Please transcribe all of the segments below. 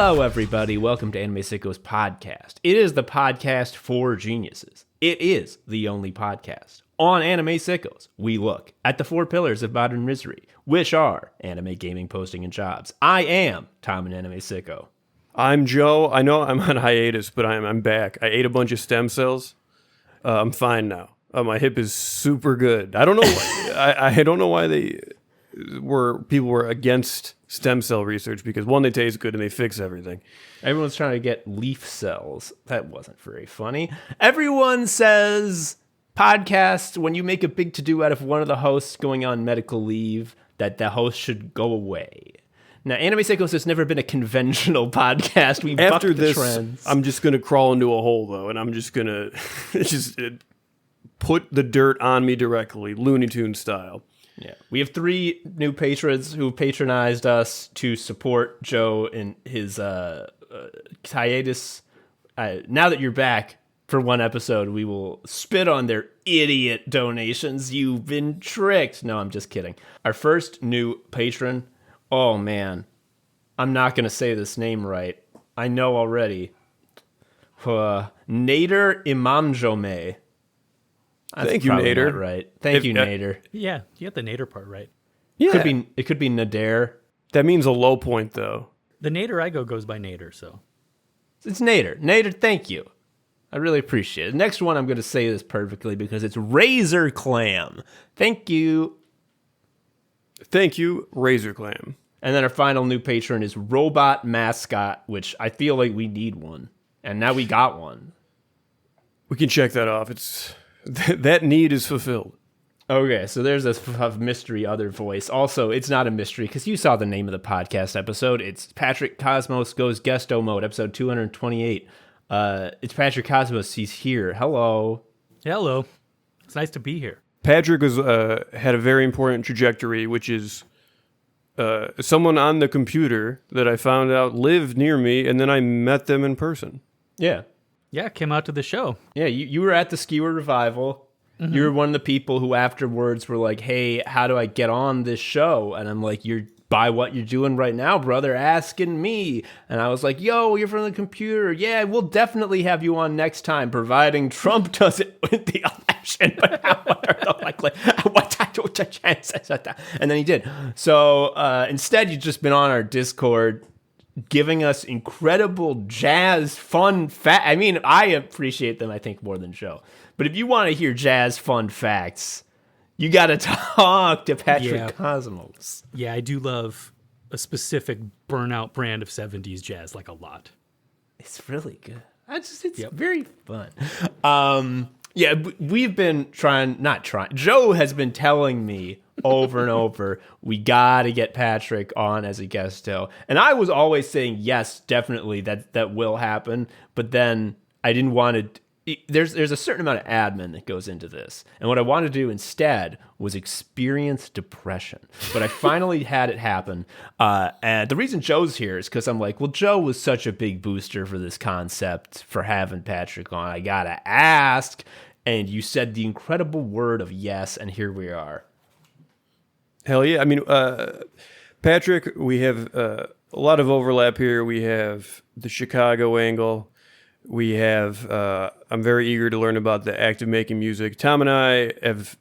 Hello, everybody. Welcome to Anime Sicko's podcast. It is the podcast for geniuses. It is the only podcast. On Anime Sickos, we look at the four pillars of modern misery, which are anime, gaming, posting, and jobs. I am Tom, an Anime Sicko. I'm Joe. I know I'm on hiatus, but I'm back. I ate a bunch of stem cells. I'm fine now. My hip is super good. I don't know. I don't know why people were against stem cell research, because one, they taste good and they fix everything. Everyone's trying to get leaf cells. That wasn't very funny. Everyone says podcasts, when you make a big to-do out of one of the hosts going on medical leave, that the host should go away. Now, Anime Sickos has never been a conventional podcast. We bucked the trends. I'm just going to crawl into a hole, though, and I'm just going to put the dirt on me directly, Looney Tunes style. Yeah, we have 3 new patrons who patronized us to support Joe in his hiatus. Now that you're back for one episode, we will spit on their idiot donations. You've been tricked. No, I'm just kidding. Our first new patron, oh man, I'm not going to say this name right. I know already. Nader Imamjome. Thank you, Nader. Right. Thank you, Nader. Yeah, you got the Nader part right. Yeah. It could be Nader. That means a low point, though. The Nader I go goes by Nader, so. It's Nader. Nader, thank you. I really appreciate it. The next one, I'm going to say this perfectly because it's Razor Clam. Thank you. Thank you, Razor Clam. And then our final new patron is Robot Mascot, which I feel like we need one. And now we got one. We can check that off. That need is fulfilled. Okay, so there's a mystery other voice. Also, it's not a mystery because you saw the name of the podcast episode. It's Patrick Cosmos Goes Guesto Mode, episode 228. It's Patrick Cosmos. He's here. Hello. Hello. It's nice to be here. Patrick had a very important trajectory, which is someone on the computer that I found out lived near me, and then I met them in person. Yeah. Yeah, came out to the show. Yeah, you were at the Skewer Revival. Mm-hmm. You were one of the people who afterwards were like, hey, how do I get on this show? And I'm like, you're by what you're doing right now, brother, asking me. And I was like, yo, you're from the computer. Yeah, we'll definitely have you on next time, providing Trump doesn't win the election. But what are the likely, what chances? And then he did. So instead, you've just been on our Discord giving us incredible jazz fun facts. I mean, I appreciate them, I think, more than Joe. But if you want to hear jazz fun facts, you got to talk to Patrick Cosmos. Yeah, I do love a specific burnout brand of 70s jazz, like a lot. It's really good. Very fun. Yeah, we've been Joe has been telling me over and over, we got to get Patrick on as a guesto. And I was always saying, yes, definitely, that will happen. But then I didn't want to. There's a certain amount of admin that goes into this. And what I wanted to do instead was experience depression. But I finally had it happen. And the reason Joe's here is because I'm like, well, Joe was such a big booster for this concept, for having Patrick on. I got to ask. And you said the incredible word of yes, and here we are. Hell yeah. I mean, Patrick, we have a lot of overlap here. We have the Chicago angle. We have, I'm very eager to learn about the act of making music. Tom has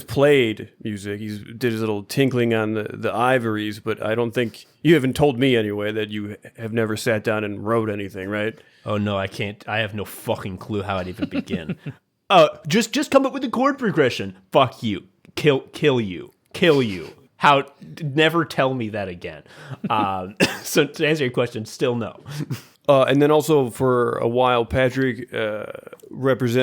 played music. He did his little tinkling on the ivories, but I don't think, you haven't told me anyway, that you have never sat down and wrote anything, right? Oh no, I can't. I have no fucking clue how I'd even begin. Just come up with a chord progression. Fuck you. Kill you. How? Never tell me that again. So to answer your question, still no. And then also for a while, Patrick was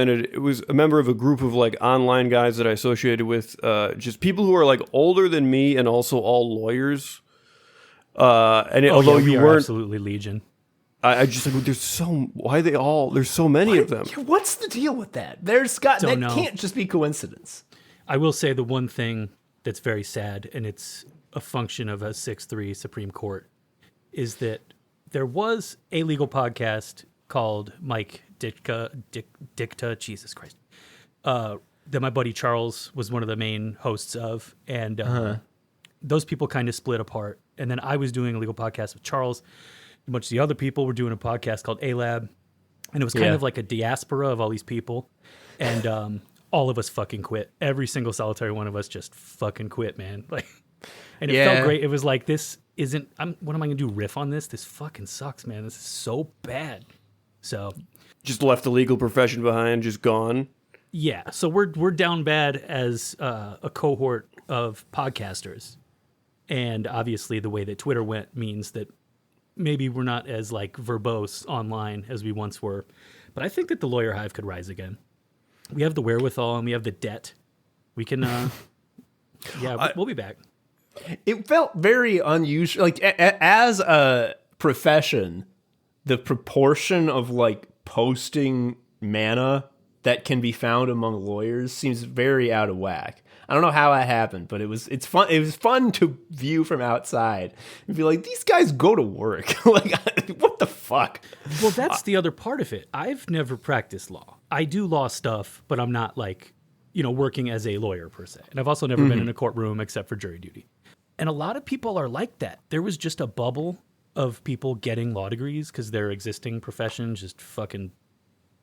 a member of a group of like online guys that I associated with, just people who are like older than me and also all lawyers. Although you weren't absolutely legion. I just like, there's so many of them. What's the deal with that? Can't just be coincidence. I will say the one thing that's very sad, and it's a function of a 6-3 Supreme Court, is that there was a legal podcast called Mike Dicta, Jesus Christ, that my buddy Charles was one of the main hosts of, and those people kind of split apart. And then I was doing a legal podcast with Charles, a bunch of the other people were doing a podcast called A-Lab, and it was kind of like a diaspora of all these people, and all of us fucking quit. Every single solitary one of us just fucking quit, man. Like, and it felt great. It was like, this isn't. What am I gonna do? Riff on this? This fucking sucks, man. This is so bad. So, just left the legal profession behind, just gone. Yeah. So we're down bad as a cohort of podcasters, and obviously the way that Twitter went means that maybe we're not as like verbose online as we once were. But I think that the Lawyer Hive could rise again. We have the wherewithal and we have the debt. We can. We'll be back. It felt very unusual. Like as a profession, the proportion of like posting mana that can be found among lawyers seems very out of whack. I don't know how that happened, but it's fun. It was fun to view from outside and be like, these guys go to work. Like, what the fuck? Well, that's the other part of it. I've never practiced law. I do law stuff, but I'm not like, working as a lawyer per se. And I've also never been in a courtroom except for jury duty. And a lot of people are like that. There was just a bubble of people getting law degrees because their existing profession just fucking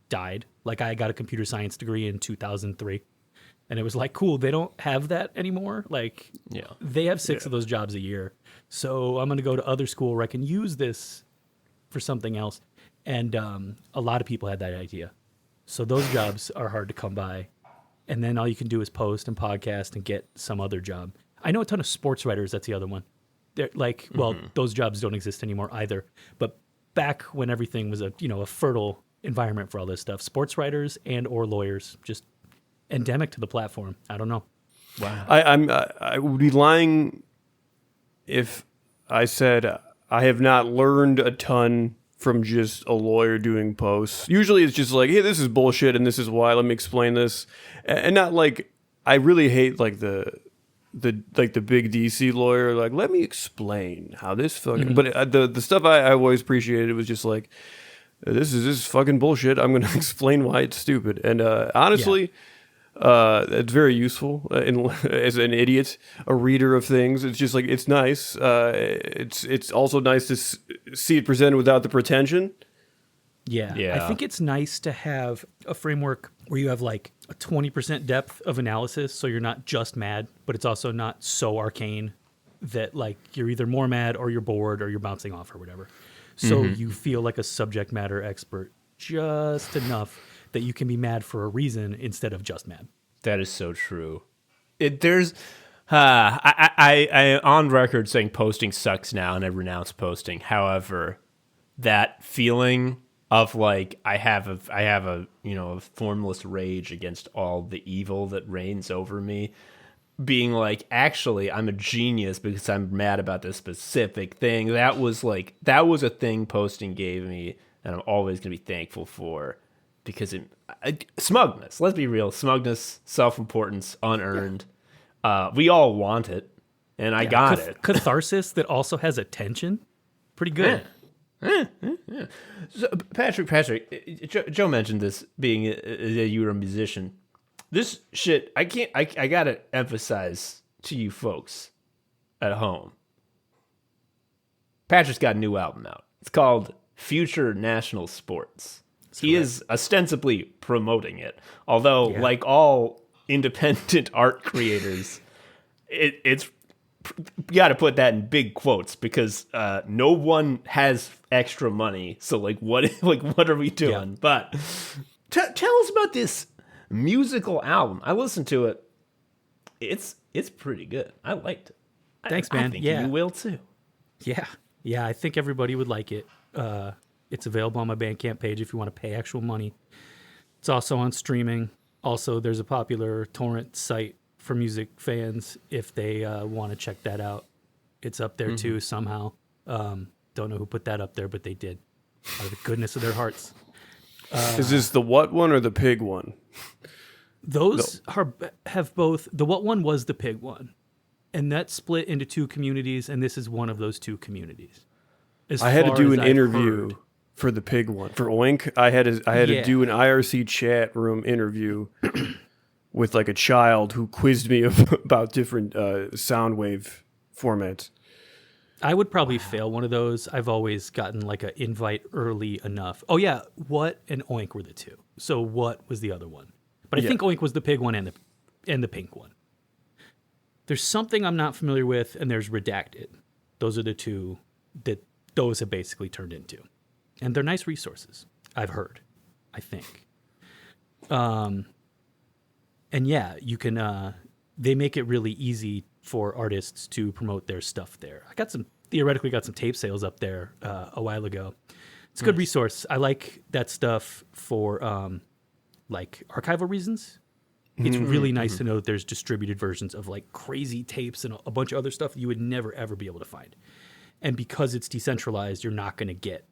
died. Like, I got a computer science degree in 2003. And it was like, cool, they don't have that anymore. Like, they have 6 of those jobs a year. So I'm going to go to other school where I can use this for something else. And a lot of people had that idea. So those jobs are hard to come by. And then all you can do is post and podcast and get some other job. I know a ton of sports writers. That's the other one. They're like, well, those jobs don't exist anymore either. But back when everything was a fertile environment for all this stuff, sports writers and or lawyers just endemic to the platform. I don't know. Wow. I would be lying if I said I have not learned a ton from just a lawyer doing posts. Usually it's just like, hey, this is bullshit and this is why, let me explain this. And not like, I really hate like the big DC lawyer, like, let me explain how this fucking, but the stuff I always appreciated was just like, this is fucking bullshit. I'm going to explain why it's stupid. And honestly, it's very useful as an idiot, a reader of things. It's just like, it's nice. It's also nice to see it presented without the pretension. Yeah. I think it's nice to have a framework where you have like a 20% depth of analysis. So you're not just mad, but it's also not so arcane that like you're either more mad or you're bored or you're bouncing off or whatever. So you feel like a subject matter expert just enough that you can be mad for a reason instead of just mad. That is so true. I on record saying posting sucks now, and I renounce posting. However, that feeling of like I have a formless rage against all the evil that reigns over me, being like, actually, I'm a genius because I'm mad about this specific thing. That was a thing posting gave me, and I'm always gonna be thankful for. Because smugness, let's be real, smugness, self-importance, unearned. We all want it, and I got it. Catharsis that also has attention, pretty good. Yeah. So, Patrick, Joe mentioned this being you were a musician. This shit, I gotta emphasize to you folks at home. Patrick's got a new album out. It's called Future National Sports. He is ostensibly promoting it, although, like all independent art creators, it's you got to put that in big quotes because no one has extra money. So, like, what are we doing? Yeah. But tell us about this musical album. I listened to it. It's pretty good. I liked it. Thanks, man. I think you will too. Yeah. I think everybody would like it. It's available on my Bandcamp page if you want to pay actual money. It's also on streaming. Also, there's a popular torrent site for music fans if they want to check that out. It's up there too somehow. Don't know who put that up there, but they did. Out of the goodness of their hearts. Is this the what one or the pig one? Those have both. The what one was the pig one. And that split into 2 communities, and this is one of those 2 communities. I had to do an interview for the pig one. For Oink, I had to do an IRC chat room interview with like a child who quizzed me about different sound wave formats. I would probably fail one of those. I've always gotten like an invite early enough. Oh yeah, What and Oink were the two. So What was the other one? But I think Oink was the pig one and the pink one. There's something I'm not familiar with, and there's Redacted. Those are the two that those have basically turned into. And they're nice resources, I've heard, I think. And yeah, you can they make it really easy for artists to promote their stuff there. I theoretically got some tape sales up there a while ago. It's a good resource. I like that stuff for like archival reasons. It's really nice to know that there's distributed versions of like crazy tapes and a bunch of other stuff you would never ever be able to find. And because it's decentralized, you're not going to get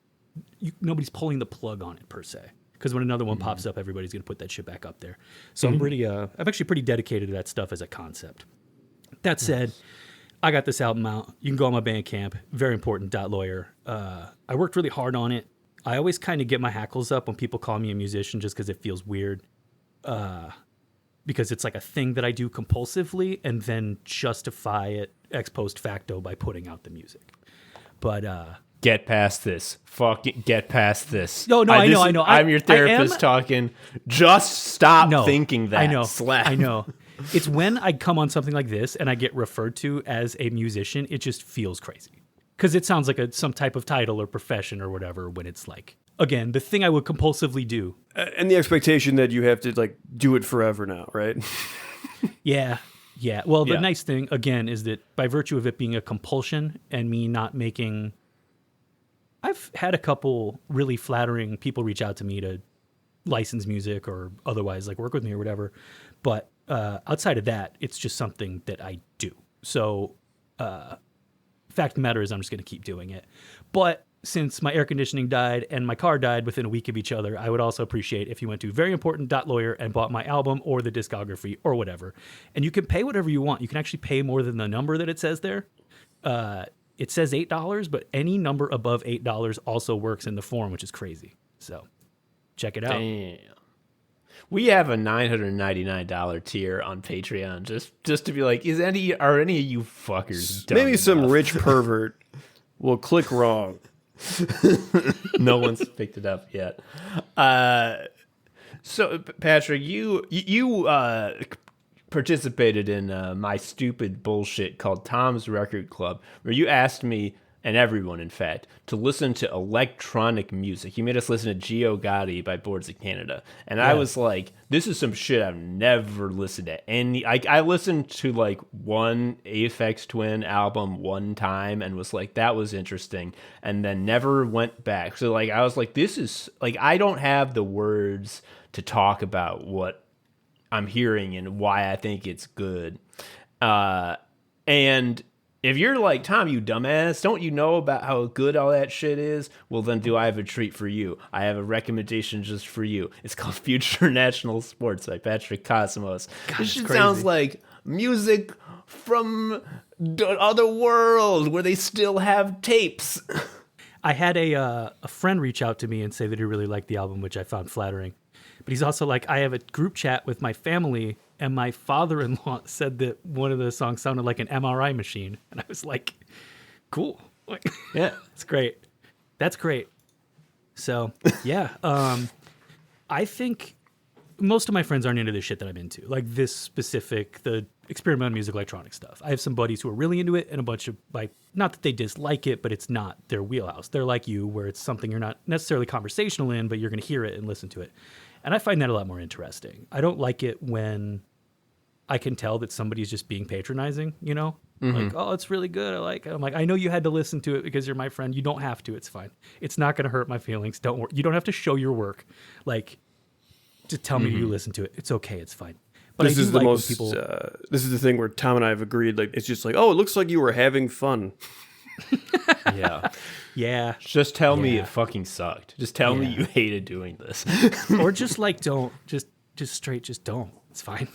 nobody's pulling the plug on it per se. Because when another one pops up, everybody's going to put that shit back up there. So I'm actually pretty dedicated to that stuff as a concept. That said, I got this album out. You can go on my Bandcamp, veryimportant.lawyer. I worked really hard on it. I always kind of get my hackles up when people call me a musician just because it feels weird. Because it's like a thing that I do compulsively and then justify it ex post facto by putting out the music. But get past this. Fucking get past this. No, I know. I'm your therapist talking. Just stop thinking that. I know. Slap. I know. It's when I come on something like this and I get referred to as a musician, it just feels crazy. Because it sounds like some type of title or profession or whatever when it's like, again, the thing I would compulsively do. And the expectation that you have to like do it forever now, right? Yeah. Well, the nice thing, again, is that by virtue of it being a compulsion and me not making... I've had a couple really flattering people reach out to me to license music or otherwise like work with me or whatever. But outside of that, it's just something that I do. So fact of the matter is I'm just going to keep doing it. But since my air conditioning died and my car died within a week of each other, I would also appreciate if you went to veryimportant.lawyer and bought my album or the discography or whatever. And you can pay whatever you want. You can actually pay more than the number that it says there. It says $8, but any number above $8 also works in the form, which is crazy. So check it out. Damn. We have a $999 tier on Patreon just to be like, are any of you fuckers dumb Maybe some enough? rich pervert will click wrong. No one's picked it up yet. So Patrick, you participated in my stupid bullshit called Tom's Record Club, where you asked me, and everyone, in fact, to listen to electronic music. You made us listen to Gio Gotti by Boards of Canada. And I was like, this is some shit I've never listened to. I listened to like one Aphex Twin album one time and was like, that was interesting. And then never went back. So like, I was like, this is like, I don't have the words to talk about what I'm hearing and why I think it's good. And if you're like, Tom, you dumbass, don't you know about how good all that shit is? Well, then do I have a treat for you? I have a recommendation just for you. It's called Future National Sports by Patrick Cosmos. This shit sounds like music from the other world where they still have tapes. I had a friend reach out to me and say that he really liked the album, which I found flattering. But he's also like, I have a group chat with my family, and my father-in-law said that one of the songs sounded like an MRI machine. And I was like, cool. Yeah. That's great. That's great. So, yeah. I think most of my friends aren't into the shit that I'm into. Like this specific, the experimental music, electronic stuff. I have some buddies who are really into it and a bunch of, like, not that they dislike it, but it's not their wheelhouse. They're like you, where it's something you're not necessarily conversational in, but you're going to hear it and listen to it. And I find that a lot more interesting. I don't like it when I can tell that somebody's just being patronizing, you know? Like, oh, it's really good. I like it. I'm like, I know you had to listen to it because you're my friend. You don't have to. It's fine. It's not going to hurt my feelings. Don't worry. You don't have to show your work. Like, to tell me you listen to it. It's okay. It's fine. But This is the most. This is the thing where Tom and I have agreed. Like, it's just like, oh, it looks like you were having fun. Yeah. Yeah. Just tell me it fucking sucked. Just tell me you hated doing this. Or just like, don't. Just straight, just don't. It's fine.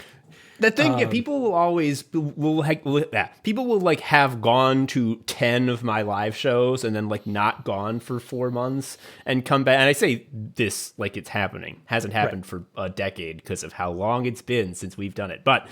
The thing, people will always people will like have gone to 10 of my live shows and then like not gone for 4 months and come back. And I say this like it's happening. Hasn't happened for a decade because of how long it's been since we've done it. But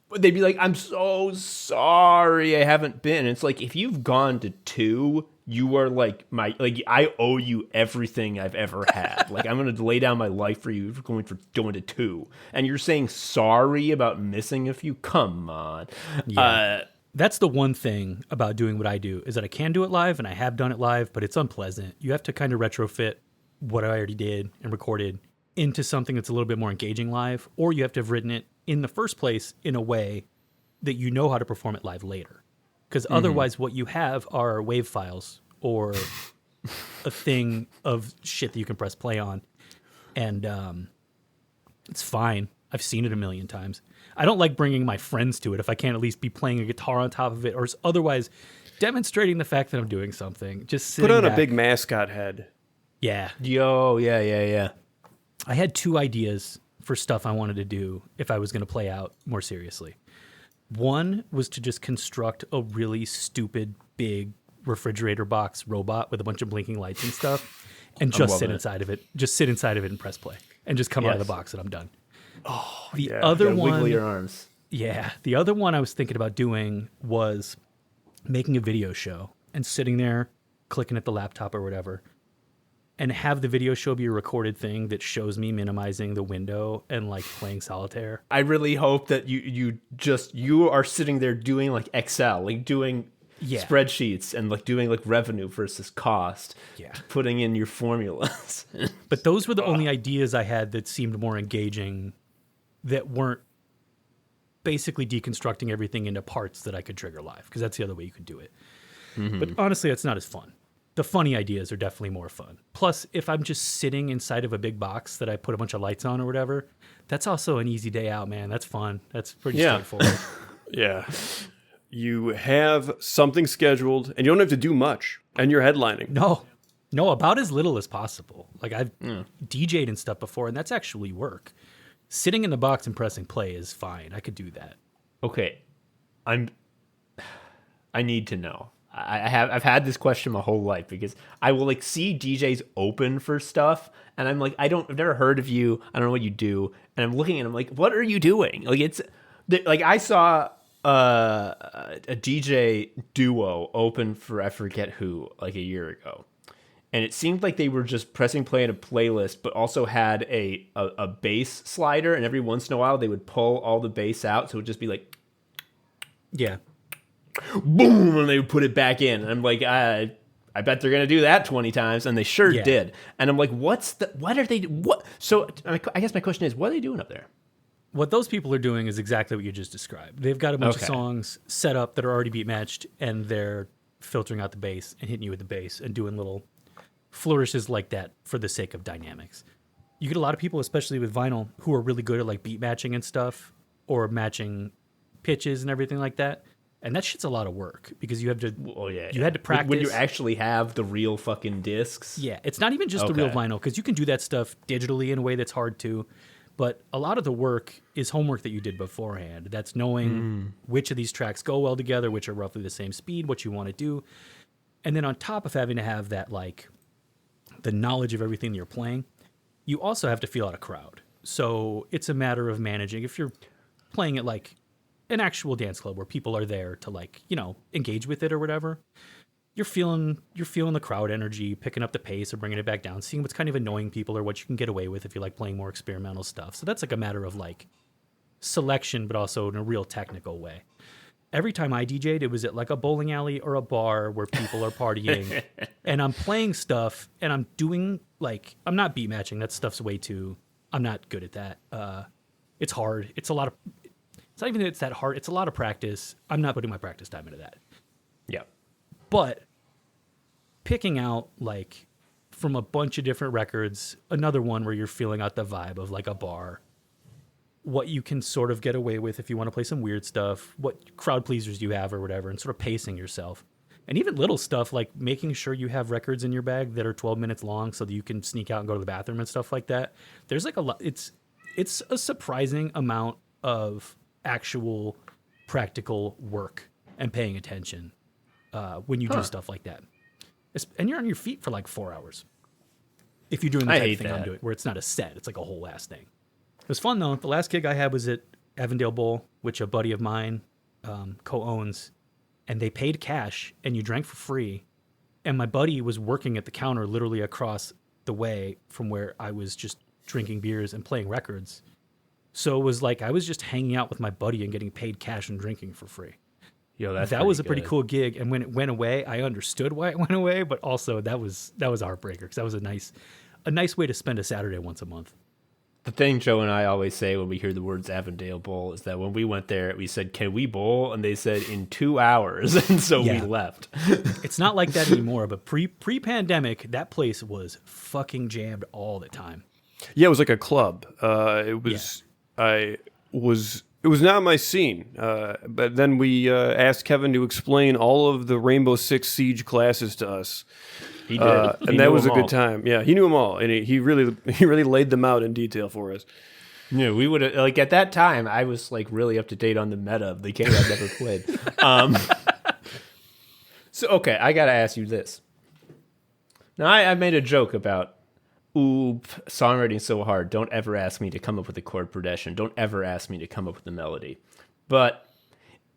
But they'd be like, I'm so sorry I haven't been. And it's like, if you've gone to 2, you are like I owe you everything I've ever had. Like, I'm going to lay down my life for you for going to 2. And you're saying sorry about missing a few? Come on. Yeah. That's the one thing about doing what I do, is that I can do it live, and I have done it live, but it's unpleasant. You have to kind of retrofit what I already did and recorded into something that's a little bit more engaging live, or you have to have written it in the first place in a way that you know how to perform it live later. Because otherwise what you have are WAV files or a thing of shit that you can press play on. And it's fine. I've seen it a million times. I don't like bringing my friends to it if I can't at least be playing a guitar on top of it, or otherwise demonstrating the fact that I'm doing something. Just sitting Put on back. a big mascot head. Yeah. Yo, yeah. I had 2 ideas for stuff I wanted to do if I was going to play out more seriously. One was to just construct a really stupid, big refrigerator box robot with a bunch of blinking lights and stuff, and just sit inside of it. Just sit inside of it and press play, and just come out of the box and I'm done. Oh, the other one, wiggle your arms. Yeah, the other one I was thinking about doing was making a video show and sitting there, clicking at the laptop or whatever, and have the video show be a recorded thing that shows me minimizing the window and like playing solitaire. I really hope that you are sitting there doing like Excel, like doing spreadsheets and like doing like revenue versus cost. Yeah. Putting in your formulas. But those were the only ideas I had that seemed more engaging, that weren't basically deconstructing everything into parts that I could trigger live, because that's the other way you could do it. But honestly, that's not as fun. The funny ideas are definitely more fun. Plus, if I'm just sitting inside of a big box that I put a bunch of lights on or whatever, that's also an easy day out, man. That's fun. That's pretty straightforward. Yeah. You have something scheduled, and you don't have to do much, and you're headlining. No, about as little as possible. Like, I've DJ'd and stuff before, and that's actually work. Sitting in the box and pressing play is fine. I could do that. Okay. I need to know. I've had this question my whole life, because I will like see DJs open for stuff and I'm like, I've never heard of you. I don't know what you do. And I'm looking and I'm like, what are you doing? Like, it's like, I saw a DJ duo open for, I forget who, like a year ago. And it seemed like they were just pressing play in a playlist, but also had a bass slider. And every once in a while they would pull all the bass out. So it would just be like, yeah, boom, and they would put it back in. And I'm like, I bet they're gonna do that 20 times, and they sure did. And I'm like, what are they? What? So I guess my question is, what are they doing up there? What those people are doing is exactly what you just described. They've got a bunch of songs set up that are already beat matched, and they're filtering out the bass and hitting you with the bass and doing little flourishes like that for the sake of dynamics. You get a lot of people, especially with vinyl, who are really good at like beat matching and stuff, or matching pitches and everything like that. And that shit's a lot of work, because you have to. You had to practice when you actually have the real fucking discs. Yeah, it's not even just the real vinyl, because you can do that stuff digitally in a way that's hard to. But a lot of the work is homework that you did beforehand. That's knowing which of these tracks go well together, which are roughly the same speed, what you want to do, and then on top of having to have that like the knowledge of everything that you're playing, you also have to feel out a crowd. So it's a matter of managing. If you're playing at like an actual dance club where people are there to like, you know, engage with it or whatever, you're feeling the crowd energy, picking up the pace or bringing it back down, seeing what's kind of annoying people or what you can get away with if you like playing more experimental stuff. So that's like a matter of like selection, but also in a real technical way. Every time I DJ'd, it was at like a bowling alley or a bar where people are partying and I'm playing stuff and I'm doing like, I'm not beat matching. That stuff's way too, I'm not good at that. It's hard. It's not even that it's that hard. It's a lot of practice. I'm not putting my practice time into that. Yeah. But picking out like from a bunch of different records, another one where you're feeling out the vibe of like a bar, what you can sort of get away with if you want to play some weird stuff, what crowd pleasers you have or whatever, and sort of pacing yourself. And even little stuff like making sure you have records in your bag that are 12 minutes long so that you can sneak out and go to the bathroom and stuff like that. There's like a lot. It's a surprising amount of actual practical work and paying attention when you do stuff like that. And you're on your feet for like 4 hours. If you're doing the type of thing I'm doing, where it's not a set, it's like a whole ass thing. It was fun though. The last gig I had was at Avondale Bowl, which a buddy of mine co-owns, and they paid cash and you drank for free. And my buddy was working at the counter literally across the way from where I was just drinking beers and playing records. So it was like I was just hanging out with my buddy and getting paid cash and drinking for free. Yo, That was a pretty cool gig. And when it went away, I understood why it went away, but also that was a heartbreaker because that was a nice way to spend a Saturday once a month. The thing Joe and I always say when we hear the words Avondale Bowl is that when we went there, we said, "Can we bowl?" And they said, "In 2 hours." And so we left. It's not like that anymore, but pre-pandemic, that place was fucking jammed all the time. Yeah, it was like a club. It was not my scene. But then we asked Kevin to explain all of the Rainbow Six Siege classes to us. He did. And that was a good time. Yeah, he knew them all, and he really laid them out in detail for us. Yeah, we would have, like, at that time, I was like really up to date on the meta of the game I'd never played. So, okay, I got to ask you this. Now, I made a joke about, songwriting's so hard. Don't ever ask me to come up with a chord progression. Don't ever ask me to come up with a melody. But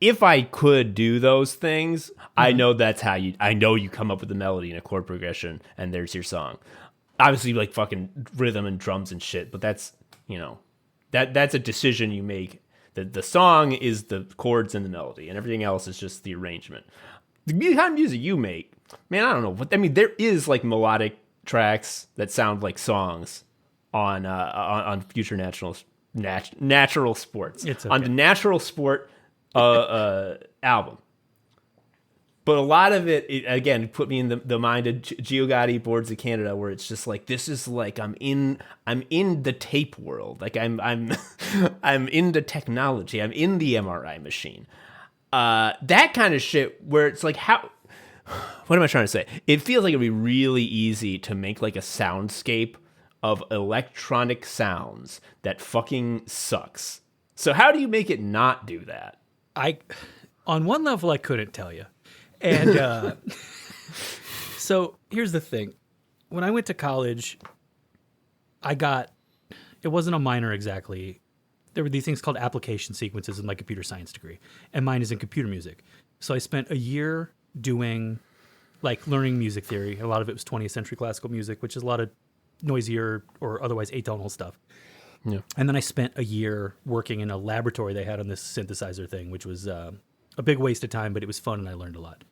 if I could do those things, I know that's how I know you come up with a melody and a chord progression, and there's your song. Obviously, like fucking rhythm and drums and shit, but that's, that's a decision you make. The song is the chords and the melody, and everything else is just the arrangement. The kind of music you make, man, I don't know. I mean, there is like melodic tracks that sound like songs on future natural sports. It's okay. On the Natural Sport album. But a lot of it again put me in the mind of Gio Gotti, Boards of Canada, where it's just like, this is like I'm in the tape world, like I'm I'm into technology, I'm in the MRI machine, that kind of shit, where it's like, what am I trying to say? It feels like it'd be really easy to make like a soundscape of electronic sounds that fucking sucks. So how do you make it not do that? On one level, I couldn't tell you. And so here's the thing. When I went to college, it wasn't a minor exactly. There were these things called application sequences in my computer science degree, and mine is in computer music. So I spent a year doing, like, learning music theory. A lot of it was 20th century classical music, which is a lot of noisier or otherwise atonal stuff. Yeah. And then I spent a year working in a laboratory they had on this synthesizer thing, which was a big waste of time, but it was fun and I learned a lot.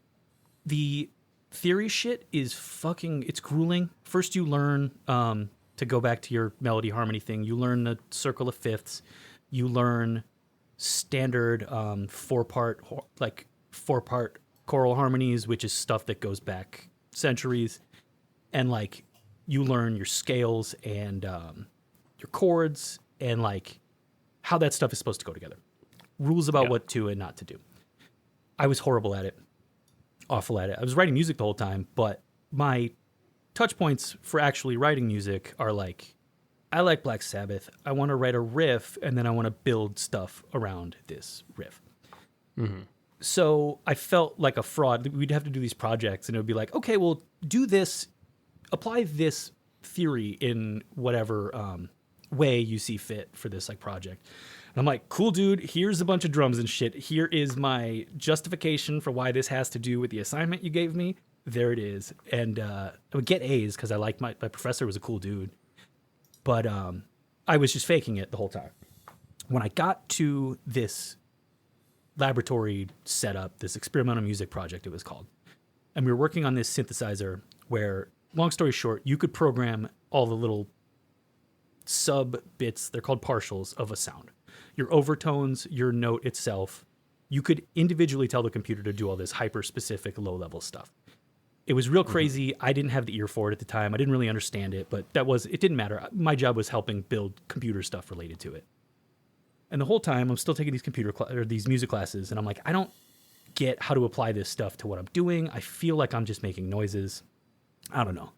The theory shit is it's grueling. First you learn, to go back to your melody harmony thing, you learn the circle of fifths, you learn standard four-part choral harmonies, which is stuff that goes back centuries, and like you learn your scales and your chords and like how that stuff is supposed to go together. Rules about what to and not to do. I was horrible at it. Awful at it. I was writing music the whole time, but my touch points for actually writing music are like, I like Black Sabbath. I want to write a riff, and then I want to build stuff around this riff. Mm-hmm. So I felt like a fraud. We'd have to do these projects, and it would be like, okay, well, do this, apply this theory in whatever way you see fit for this like project. And I'm like, cool, dude, here's a bunch of drums and shit. Here is my justification for why this has to do with the assignment you gave me. There it is. And I would get A's because I liked my professor was a cool dude. But I was just faking it the whole time. When I got to this laboratory setup, this experimental music project it was called, and we were working on this synthesizer where, long story short, you could program all the little sub bits, they're called partials, of a sound. Your overtones, your note itself, you could individually tell the computer to do all this hyper-specific, low-level stuff. It was real crazy. I didn't have the ear for it at the time. I didn't really understand it, but it didn't matter. My job was helping build computer stuff related to it. And the whole time, I'm still taking these music classes, and I'm like, I don't get how to apply this stuff to what I'm doing. I feel like I'm just making noises. I don't know.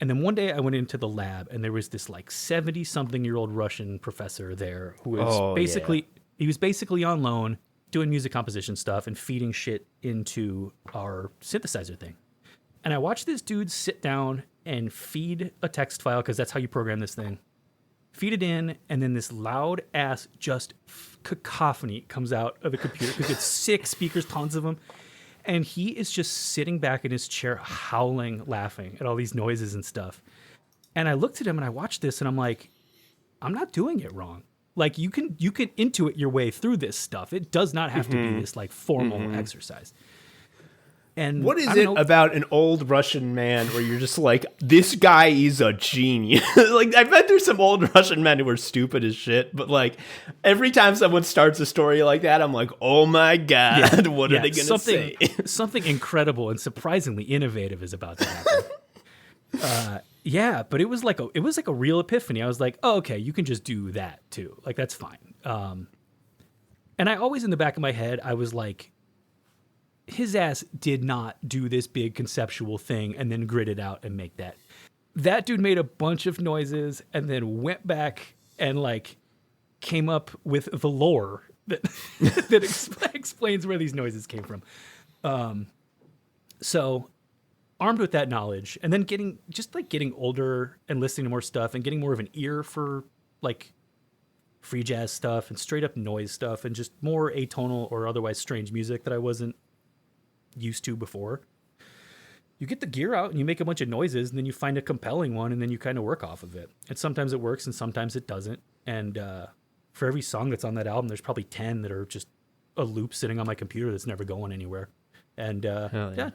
And then one day I went into the lab, and there was this like 70-something-year-old Russian professor there who was he was basically on loan, doing music composition stuff and feeding shit into our synthesizer thing. And I watched this dude sit down and feed a text file, because that's how you program this thing, feed it in, and then this loud ass just cacophony comes out of the computer because it's 6 speakers, tons of them. And he is just sitting back in his chair, howling, laughing at all these noises and stuff. And I looked at him and I watched this and I'm like, I'm not doing it wrong. Like you can intuit your way through this stuff. It does not have to be this like formal exercise. And what is it about an old Russian man where you're just like, this guy is a genius? Like, I bet there's some old Russian men who are stupid as shit, but like every time someone starts a story like that, I'm like, oh my God, what are they going to say? Something incredible and surprisingly innovative is about to happen. Yeah, but it was like a real epiphany. I was like, oh, okay, you can just do that too. Like, that's fine. And I always in the back of my head, I was like, his ass did not do this big conceptual thing and then grit it out and make that. That dude made a bunch of noises and then went back and like came up with the lore that explains where these noises came from. So armed with that knowledge and then getting older and listening to more stuff and getting more of an ear for like free jazz stuff and straight up noise stuff and just more atonal or otherwise strange music that I wasn't used to before. You get the gear out and you make a bunch of noises and then you find a compelling one and then you kind of work off of it. And sometimes it works and sometimes it doesn't. And for every song that's on that album, there's probably 10 that are just a loop sitting on my computer that's never going anywhere. And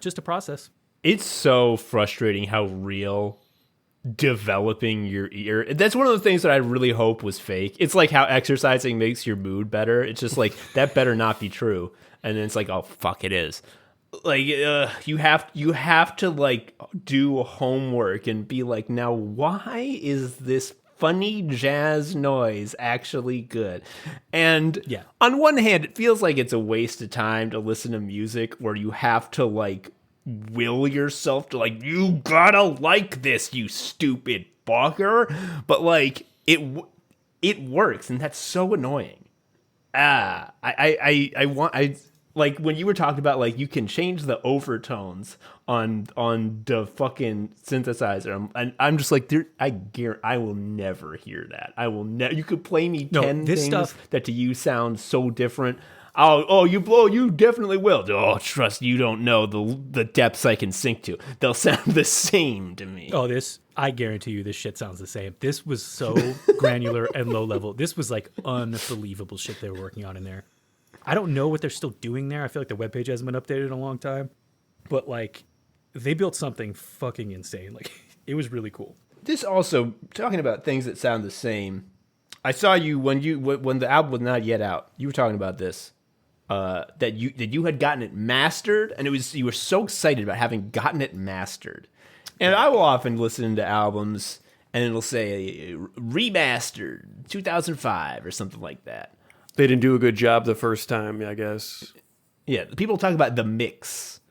just a process. It's so frustrating how real developing your ear. That's one of the things that I really hope was fake. It's like how exercising makes your mood better. It's just like, that better not be true. And then it's like, oh, fuck, it is. Like you have to like do homework and be like, now why is this funny jazz noise actually good? And on one hand, it feels like it's a waste of time to listen to music where you have to like will yourself to like, you gotta like this, you stupid fucker. But like it works, and that's so annoying. Like when you were talking about like you can change the overtones on the fucking synthesizer, I'm just like, I will never hear that. I will never. You could play me 10 things that to you sound so different. You definitely will. Oh, trust you don't know the depths I can sink to. They'll sound the same to me. Oh, I guarantee you this shit sounds the same. This was so granular and low level. This was like unbelievable shit they were working on in there. I don't know what they're still doing there. I feel like the webpage hasn't been updated in a long time. But like, they built something fucking insane. Like, it was really cool. This also, talking about things that sound the same, I saw you when the album was not yet out. You were talking about this, that you had gotten it mastered, and you were so excited about having gotten it mastered. And I will often listen to albums, and it'll say remastered 2005 or something like that. They didn't do a good job the first time, I guess. Yeah, people talk about the mix.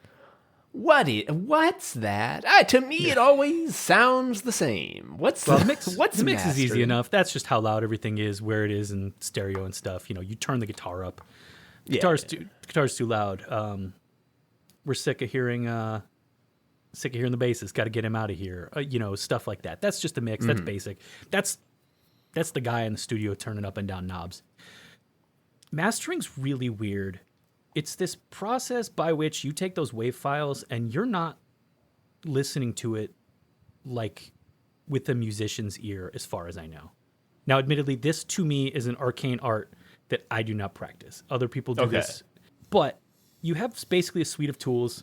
What's that? To me, it always sounds the same. What's the mix? What's the mix is easy enough. That's just how loud everything is, where it is in stereo and stuff. You know, you turn the guitar up. Guitar's too loud. We're sick of hearing the basses. Got to get him out of here. Stuff like that. That's just a mix. That's basic. That's the guy in the studio turning up and down knobs. Mastering's really weird. It's this process by which you take those WAV files and you're not listening to it like with a musician's ear, as far as I know. Now, admittedly, this to me is an arcane art that I do not practice. Other people do this. But you have basically a suite of tools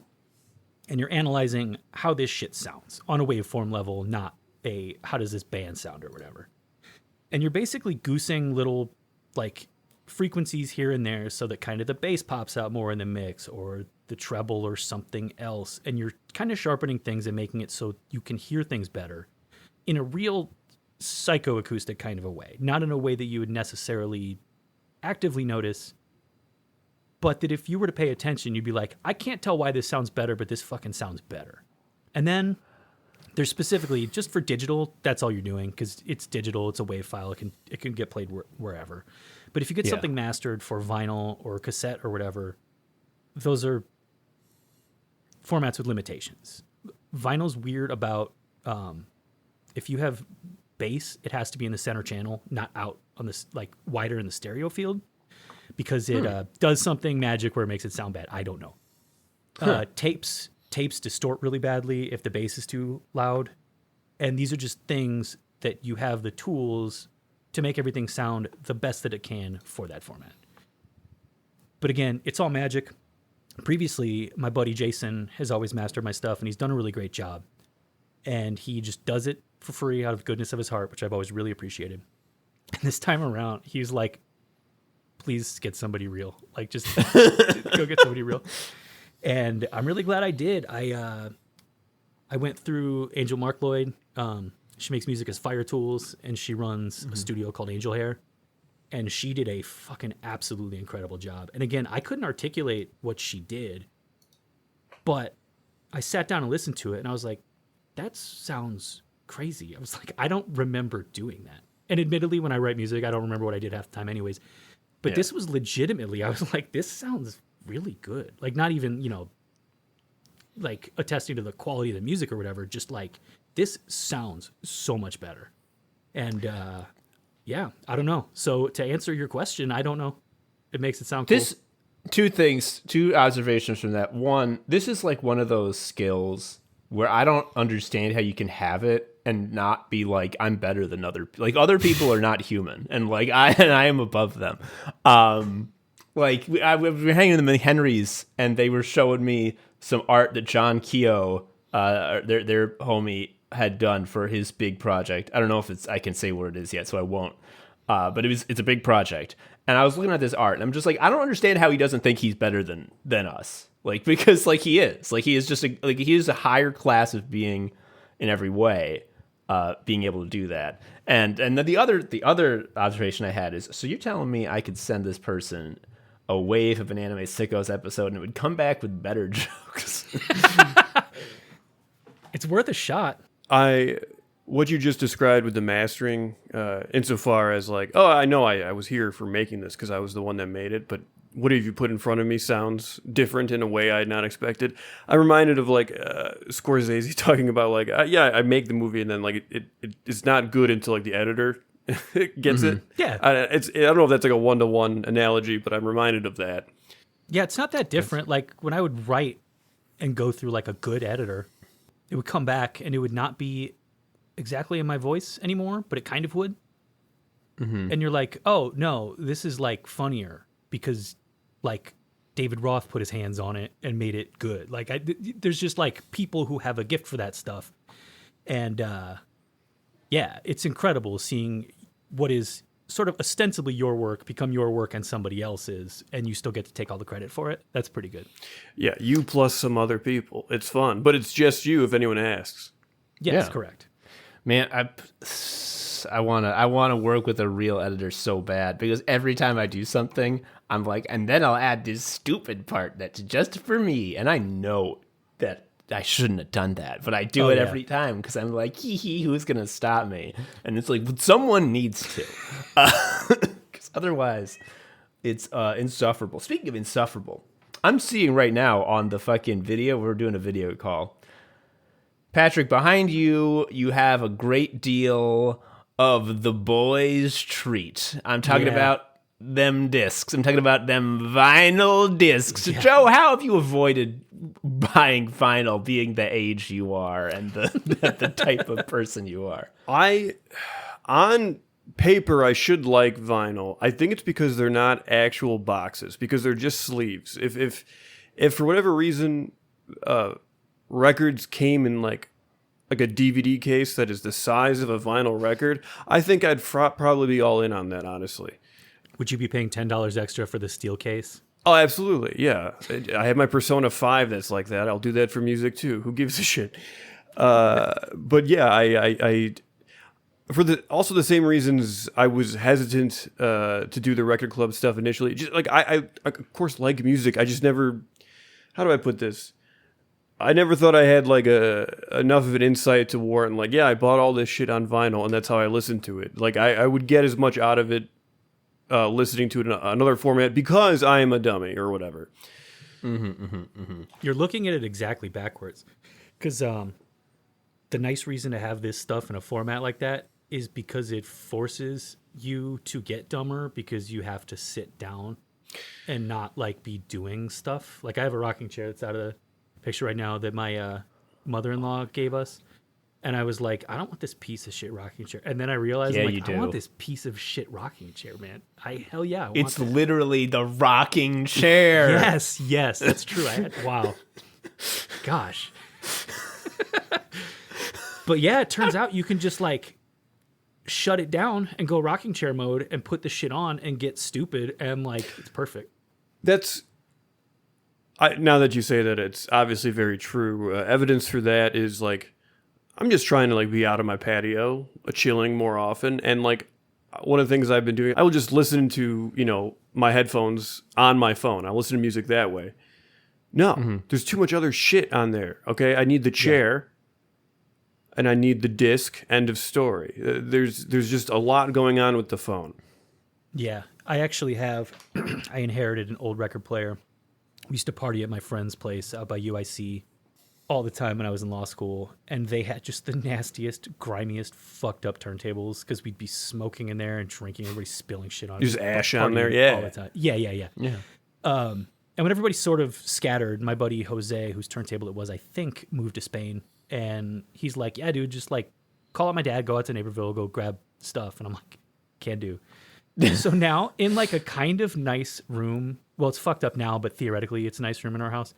and you're analyzing how this shit sounds on a waveform level, not a how does this band sound or whatever. And you're basically goosing little like frequencies here and there so that kind of the bass pops out more in the mix or the treble or something else. And you're kind of sharpening things and making it so you can hear things better in a real psychoacoustic kind of a way, not in a way that you would necessarily actively notice, but that if you were to pay attention, you'd be like, I can't tell why this sounds better, but this fucking sounds better. And then there's specifically just for digital, that's all you're doing because it's digital, it's a WAV file, it can get played wherever. But if you get something mastered for vinyl or cassette or whatever, those are formats with limitations. Vinyl's weird about if you have bass, it has to be in the center channel, not out on this like wider in the stereo field, because it does something magic where it makes it sound bad. I don't know. Tapes distort really badly if the bass is too loud, and these are just things that you have the tools to make everything sound the best that it can for that format. But again, it's all magic. Previously, my buddy Jason has always mastered my stuff, and he's done a really great job. And he just does it for free out of the goodness of his heart, which I've always really appreciated. And this time around, he was like, please get somebody real. Like, just go get somebody real. And I'm really glad I did. I went through Angel Mark Lloyd. She makes music as Fire Tools, and she runs a studio called Angel Hair. And she did a fucking absolutely incredible job. And again, I couldn't articulate what she did, but I sat down and listened to it, and I was like, that sounds crazy. I was like, I don't remember doing that. And admittedly, when I write music, I don't remember what I did half the time anyways. But this was legitimately, I was like, this sounds really good. Like, not even, like attesting to the quality of the music or whatever, just like, this sounds so much better. And yeah, I don't know. So to answer your question, I don't know. It makes it sound cool. Two observations from that. One, this is like one of those skills where I don't understand how you can have it and not be like, I'm better than other people are not human, and like I am above them. Like we were hanging in the McHenrys, and they were showing me some art that John Keogh, their homie, had done for his big project. I don't know if I can say what it is yet, so I won't. But it's a big project, and I was looking at this art, and I'm just like, I don't understand how he doesn't think he's better than us. Like, because like he is just he is a higher class of being in every way, being able to do that. And then the other observation I had is, so you're telling me I could send this person a wave of an Anime Sickos episode and it would come back with better jokes? It's worth a shot. What you just described with the mastering, insofar as like, oh, I know I was here for making this because I was the one that made it, but what have you put in front of me sounds different in a way I had not expected. I'm reminded of like Scorsese talking about like, I make the movie and then like it's not good until like the editor gets it. Yeah. I don't know if that's like a one-to-one analogy, but I'm reminded of that. Yeah, it's not that different. Like when I would write and go through like a good editor, it would come back and it would not be exactly in my voice anymore, but it kind of would. Mm-hmm. And you're like, oh no, this is like funnier because like David Roth put his hands on it and made it good. Like there's just like people who have a gift for that stuff. And yeah, it's incredible seeing what is sort of ostensibly your work become your work and somebody else's, and you still get to take all the credit for it. That's pretty good. Yeah, you plus some other people. It's fun, but it's just you if anyone asks. Yes, yeah. Correct. Man, I wanna work with a real editor so bad, because every time I do something, I'm like, and then I'll add this stupid part that's just for me, and I know that I shouldn't have done that, but I do it every time because I'm like, who's gonna stop me? And it's like, someone needs to, because otherwise, it's insufferable. Speaking of insufferable, I'm seeing right now on the fucking video, we're doing a video call. Patrick, behind you, you have a great deal of the boys' treat. I'm talking about them discs. I'm talking about them vinyl discs. Yeah. Joe, how have you avoided buying vinyl, being the age you are and the type of person you are? On paper, I should like vinyl. I think it's because they're not actual boxes, because they're just sleeves. If for whatever reason, records came in like a DVD case that is the size of a vinyl record, I think I'd probably be all in on that, honestly. Would you be paying $10 extra for the steel case? Oh, absolutely, yeah. I have my Persona 5 that's like that. I'll do that for music too. Who gives a shit? But yeah, I for also the same reasons I was hesitant to do the record club stuff initially. Just like I of course like music. I just never. How do I put this? I never thought I had like enough of an insight to warrant like, yeah, I bought all this shit on vinyl and that's how I listened to it. Like I would get as much out of it listening to it in another format because I am a dummy or whatever. You're looking at it exactly backwards, because the nice reason to have this stuff in a format like that is because it forces you to get dumber because you have to sit down and not like be doing stuff. Like I have a rocking chair that's out of the picture right now that my mother-in-law gave us. And I was like, I don't want this piece of shit rocking chair. And then I realized, Yeah, I'm you like, I do. want this piece of shit rocking chair, man. Hell yeah. I want It's that. literally the rocking chair. Yes, that's true. Wow. Gosh. But yeah, it turns out you can just like shut it down and go rocking chair mode and put the shit on and get stupid and like it's perfect. Now that you say that, it's obviously very true. Evidence for that is like, I'm just trying to like be out of my patio, chilling more often. And like one of the things I've been doing, I will just listen to, my headphones on my phone. I listen to music that way. No, there's too much other shit on there. Okay. I need the chair and I need the disc. End of story. There's just a lot going on with the phone. Yeah. I actually have, I inherited an old record player. We used to party at my friend's place out by UIC all the time when I was in law school, and they had just the nastiest, grimiest, fucked up turntables because we'd be smoking in there and drinking, everybody spilling shit on it. There's ash on Partying there, yeah. all the time. Yeah. And when everybody sort of scattered, my buddy Jose, whose turntable it was, I think, moved to Spain, and he's like, "Yeah, dude, just like call out my dad, go out to Naperville, go grab stuff," and I'm like, "Can do." So now in like a kind of nice room, well, it's fucked up now, but theoretically it's a nice room in our house.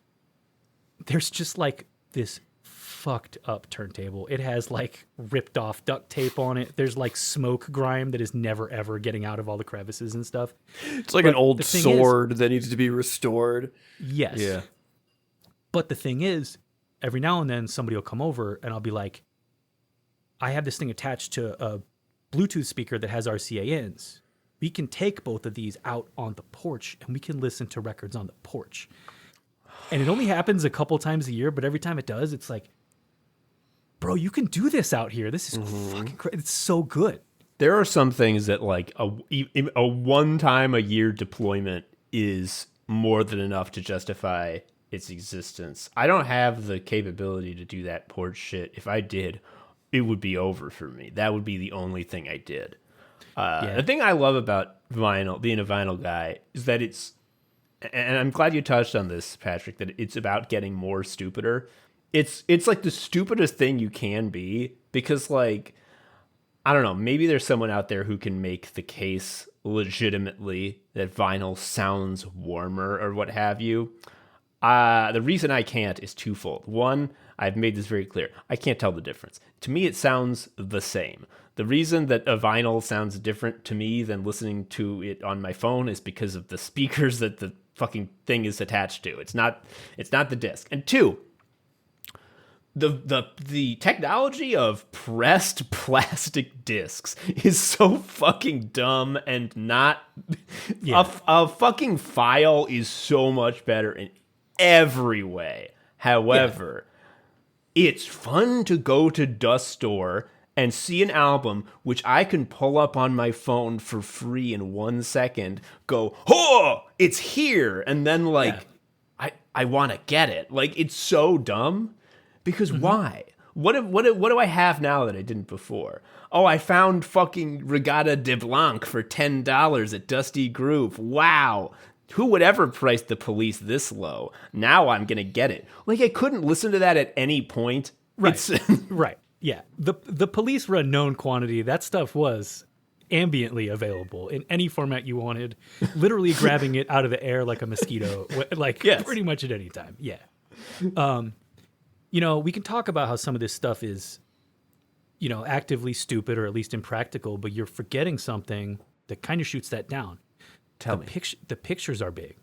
There's just like this fucked up turntable. It has like ripped off duct tape on it. There's like smoke grime that is never ever getting out of all the crevices and stuff. It's like But an old the thing sword that needs to be restored. Yes. Yeah. But the thing is, every now and then somebody will come over and I'll be like, I have this thing attached to a Bluetooth speaker that has RCA ins. We can take both of these out on the porch and we can listen to records on the porch. And it only happens a couple times a year, but every time it does, it's like, bro, you can do this out here. This is fucking crazy. It's so good. There are some things that like a one time a year deployment is more than enough to justify its existence. I don't have the capability to do that porch shit. If I did, it would be over for me. That would be the only thing I did. The thing I love about vinyl, being a vinyl guy, is that it's, and I'm glad you touched on this, Patrick, that it's about getting more stupider. It's like the stupidest thing you can be, because like, I don't know, maybe there's someone out there who can make the case legitimately that vinyl sounds warmer or what have you. The reason I can't is twofold. One, I've made this very clear. I can't tell the difference. To me, it sounds the same. The reason that a vinyl sounds different to me than listening to it on my phone is because of the speakers that the fucking thing is attached to. It's not the disc. And two, the technology of pressed plastic discs is so fucking dumb and not a fucking file is so much better in every way. However, it's fun to go to Dust Store and see an album which I can pull up on my phone for free in 1 second, go, oh, it's here, and then like I want to get it. Like, it's so dumb. Because why? What do I have now that I didn't before? Oh, I found fucking Regatta de Blanc for $10 at Dusty Groove. Wow. Who would ever price the Police this low? Now I'm going to get it. Like, I couldn't listen to that at any point. Right. Right. Yeah. The Police were a known quantity. That stuff was ambiently available in any format you wanted, literally grabbing it out of the air like a mosquito, like pretty much at any time. Yeah. You know, we can talk about how some of this stuff is, you know, actively stupid or at least impractical, but you're forgetting something that kind of shoots that down. Tell me. The pictures are big.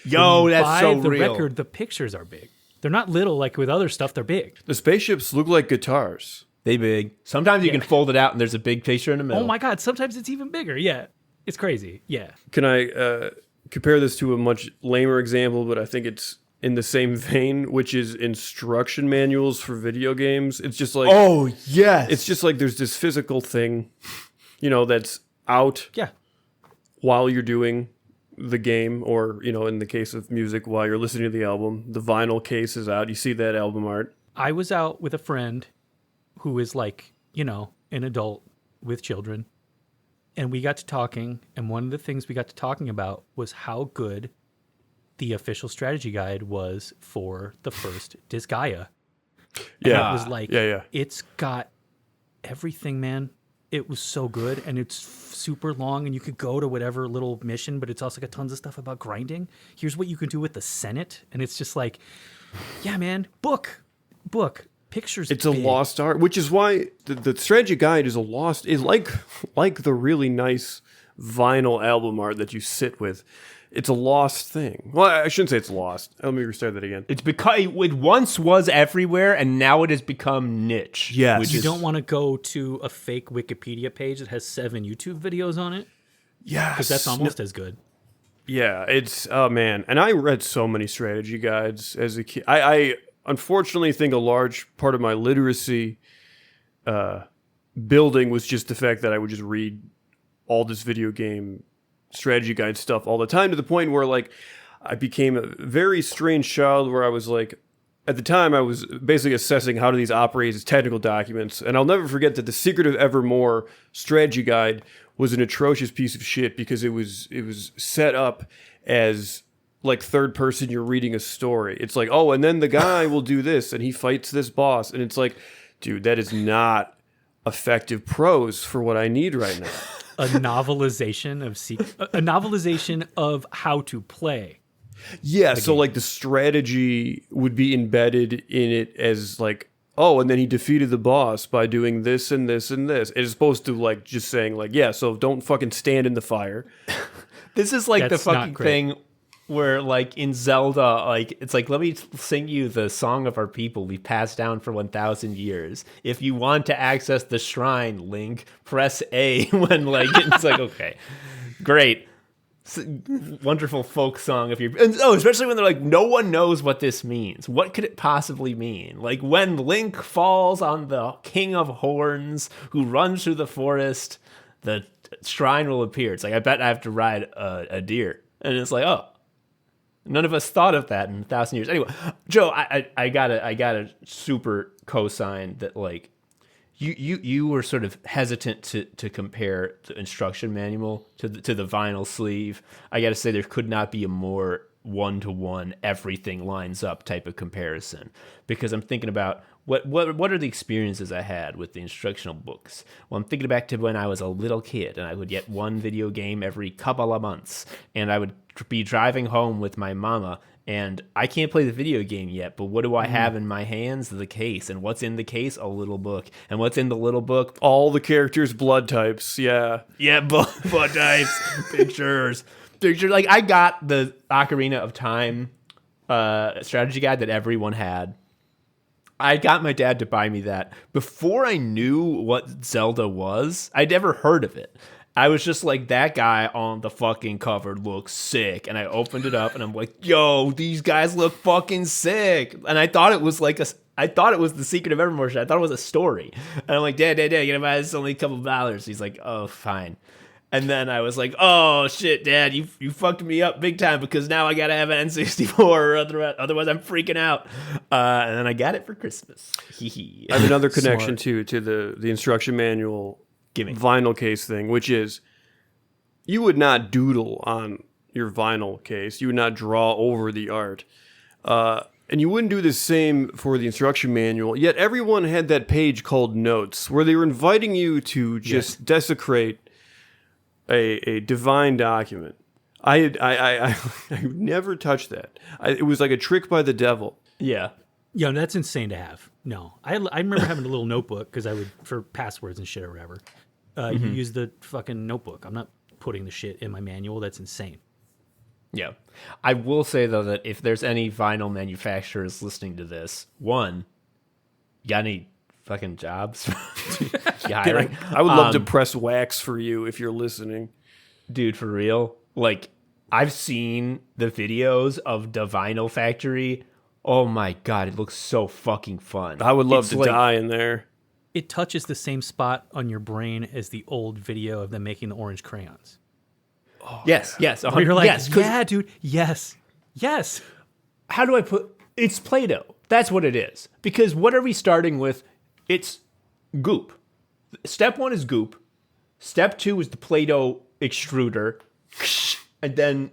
Yo, that's so the real. record, the pictures are big. They're not little like with other stuff. They're big. The spaceships look like guitars. They big. Sometimes you can fold it out and there's a big picture in the middle. Oh my God. Sometimes it's even bigger. Yeah. It's crazy. Yeah. Can I compare this to a much lamer example, but I think it's in the same vein, which is instruction manuals for video games. It's just like, oh, yes. It's just like there's this physical thing, you know, that's out while you're doing the game, or, you know, in the case of music, while you're listening to the album. The vinyl case is out. You see that album art. I was out with a friend who is like, you know, an adult, with children, and we got to talking, and one of the things we got to talking about was how good the official strategy guide was for the first Disgaea. Yeah. It was like, it's got everything, man. It was so good, and it's super long, and you could go to whatever little mission, but it's also got tons of stuff about grinding. Here's what you can do with the Senate, and it's just like, yeah, man, book, pictures. It's big. a lost art, which is why the strategy guide is like the really nice vinyl album art that you sit with. It's a lost thing. Well, I shouldn't say it's lost. Let me restart that again. It's because it once was everywhere, and now it has become niche. Yes. Which you don't want to go to a fake Wikipedia page that has 7 YouTube videos on it. Yes. Because that's almost as good. Yeah, it's, oh man. And I read so many strategy guides as a kid. I unfortunately think a large part of my literacy building was just the fact that I would just read all this video game strategy guide stuff all the time, to the point where like I became a very strange child where I was like, at the time I was basically assessing how do these operate as technical documents. And I'll never forget that the Secret of Evermore strategy guide was an atrocious piece of shit, because it was set up as like third person, you're reading a story. It's like, oh, and then the guy will do this and he fights this boss, and it's like, dude, that is not effective prose for what I need right now. A novelization of how to play. Yeah, so like the strategy would be embedded in it as like, oh, and then he defeated the boss by doing this and this and this. As opposed to like just saying like, yeah, so don't fucking stand in the fire. This is like That's the not fucking great. thing where like in Zelda, like it's like, let me sing you the song of our people we passed down for 1,000 years. If you want to access the shrine, Link, press A when like it's like, okay, great. Wonderful folk song of your, and especially when they're like, no one knows what this means. What could it possibly mean? Like when Link falls on the King of Horns who runs through the forest, the shrine will appear. It's like, I bet I have to ride a deer, and it's like, oh, none of us thought of that in 1,000 years. Anyway, Joe, I gotta super co-sign that like you were sort of hesitant to compare the instruction manual to the vinyl sleeve. I gotta say there could not be a more one-to-one everything lines up type of comparison, because I'm thinking about what are the experiences I had with the instructional books. Well, I'm thinking back to when I was a little kid and I would get one video game every couple of months, and I would be driving home with my mama, and I can't play the video game yet, but what do I have in my hands? The case. And what's in the case? A little book. And what's in the little book? All the characters' blood types. Yeah. Yeah, blood types, pictures. Like I got the Ocarina of Time strategy guide that everyone had. I got my dad to buy me that before I knew what Zelda was. I'd never heard of it. I was just like, that guy on the fucking cover looks sick. And I opened it up and I'm like, yo, these guys look fucking sick. And I thought it was like I thought it was the Secret of Evermore shit. I thought it was a story. And I'm like, Dad, you gotta buy this, it's only a couple of $. He's like, oh, fine. And then I was like, oh shit, Dad, you fucked me up big time, because now I gotta have an N64 or otherwise I'm freaking out. And then I got it for Christmas. I have another connection to the instruction manual vinyl case thing, which is you would not doodle on your vinyl case. You would not draw over the art. And you wouldn't do the same for the instruction manual. Yet everyone had that page called notes, where they were inviting you to just desecrate a divine document. I never touched that. It was like a trick by the devil. Yeah. Yeah, that's insane to have. No, I remember having a little notebook because I would, for passwords and shit or whatever. You use the fucking notebook. I'm not putting the shit in my manual. That's insane. Yeah. I will say, though, that if there's any vinyl manufacturers listening to this, one, you got any fucking jobs? I would love to press wax for you if you're listening. Dude, for real? Like, I've seen the videos of the vinyl factory. Oh my God, it looks so fucking fun. I would love to die in there. It touches the same spot on your brain as the old video of them making the orange crayons. Oh, yes. Where you're like, yeah, dude, yes. How do I put... It's Play-Doh. That's what it is. Because what are we starting with? It's goop. Step one is goop. Step 2 is the Play-Doh extruder. And then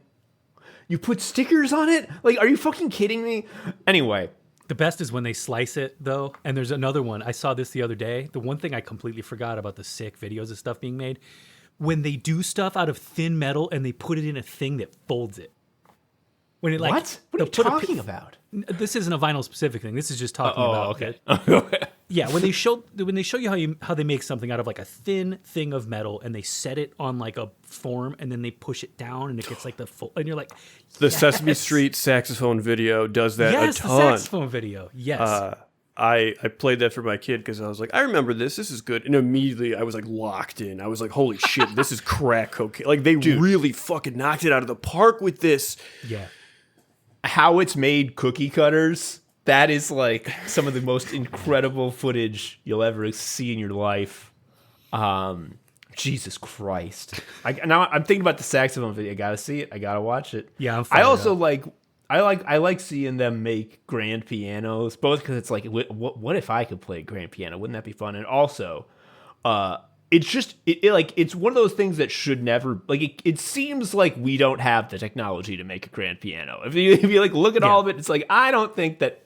you put stickers on it? Like, are you fucking kidding me? Anyway. The best is when they slice it, though. And there's another one. I saw this the other day. The one thing I completely forgot about the sick videos of stuff being made. When they do stuff out of thin metal and they put it in a thing that folds it. When it, like, what? What are you talking about? This isn't a vinyl specific thing. This is just talking about. Okay. Yeah, when they show you how they make something out of like a thin thing of metal and they set it on like a form and then they push it down and it gets like the full, and you're like, the Sesame Street saxophone video does that a ton. The saxophone video. Yes. I played that for my kid because I was like, I remember this. This is good. And immediately I was like locked in. I was like, holy shit, this is crack cocaine. Like they really fucking knocked it out of the park with this. Yeah. How it's made cookie cutters, that is like some of the most incredible footage you'll ever see in your life. Jesus Christ. Now I'm thinking about the saxophone video. I gotta see it. I gotta watch it. Yeah, I also I like seeing them make grand pianos, both because it's like, what if I could play grand piano? Wouldn't that be fun? And also, it's just it's one of those things that should never it seems like we don't have the technology to make a grand piano. If you like look at all of it, it's like I don't think that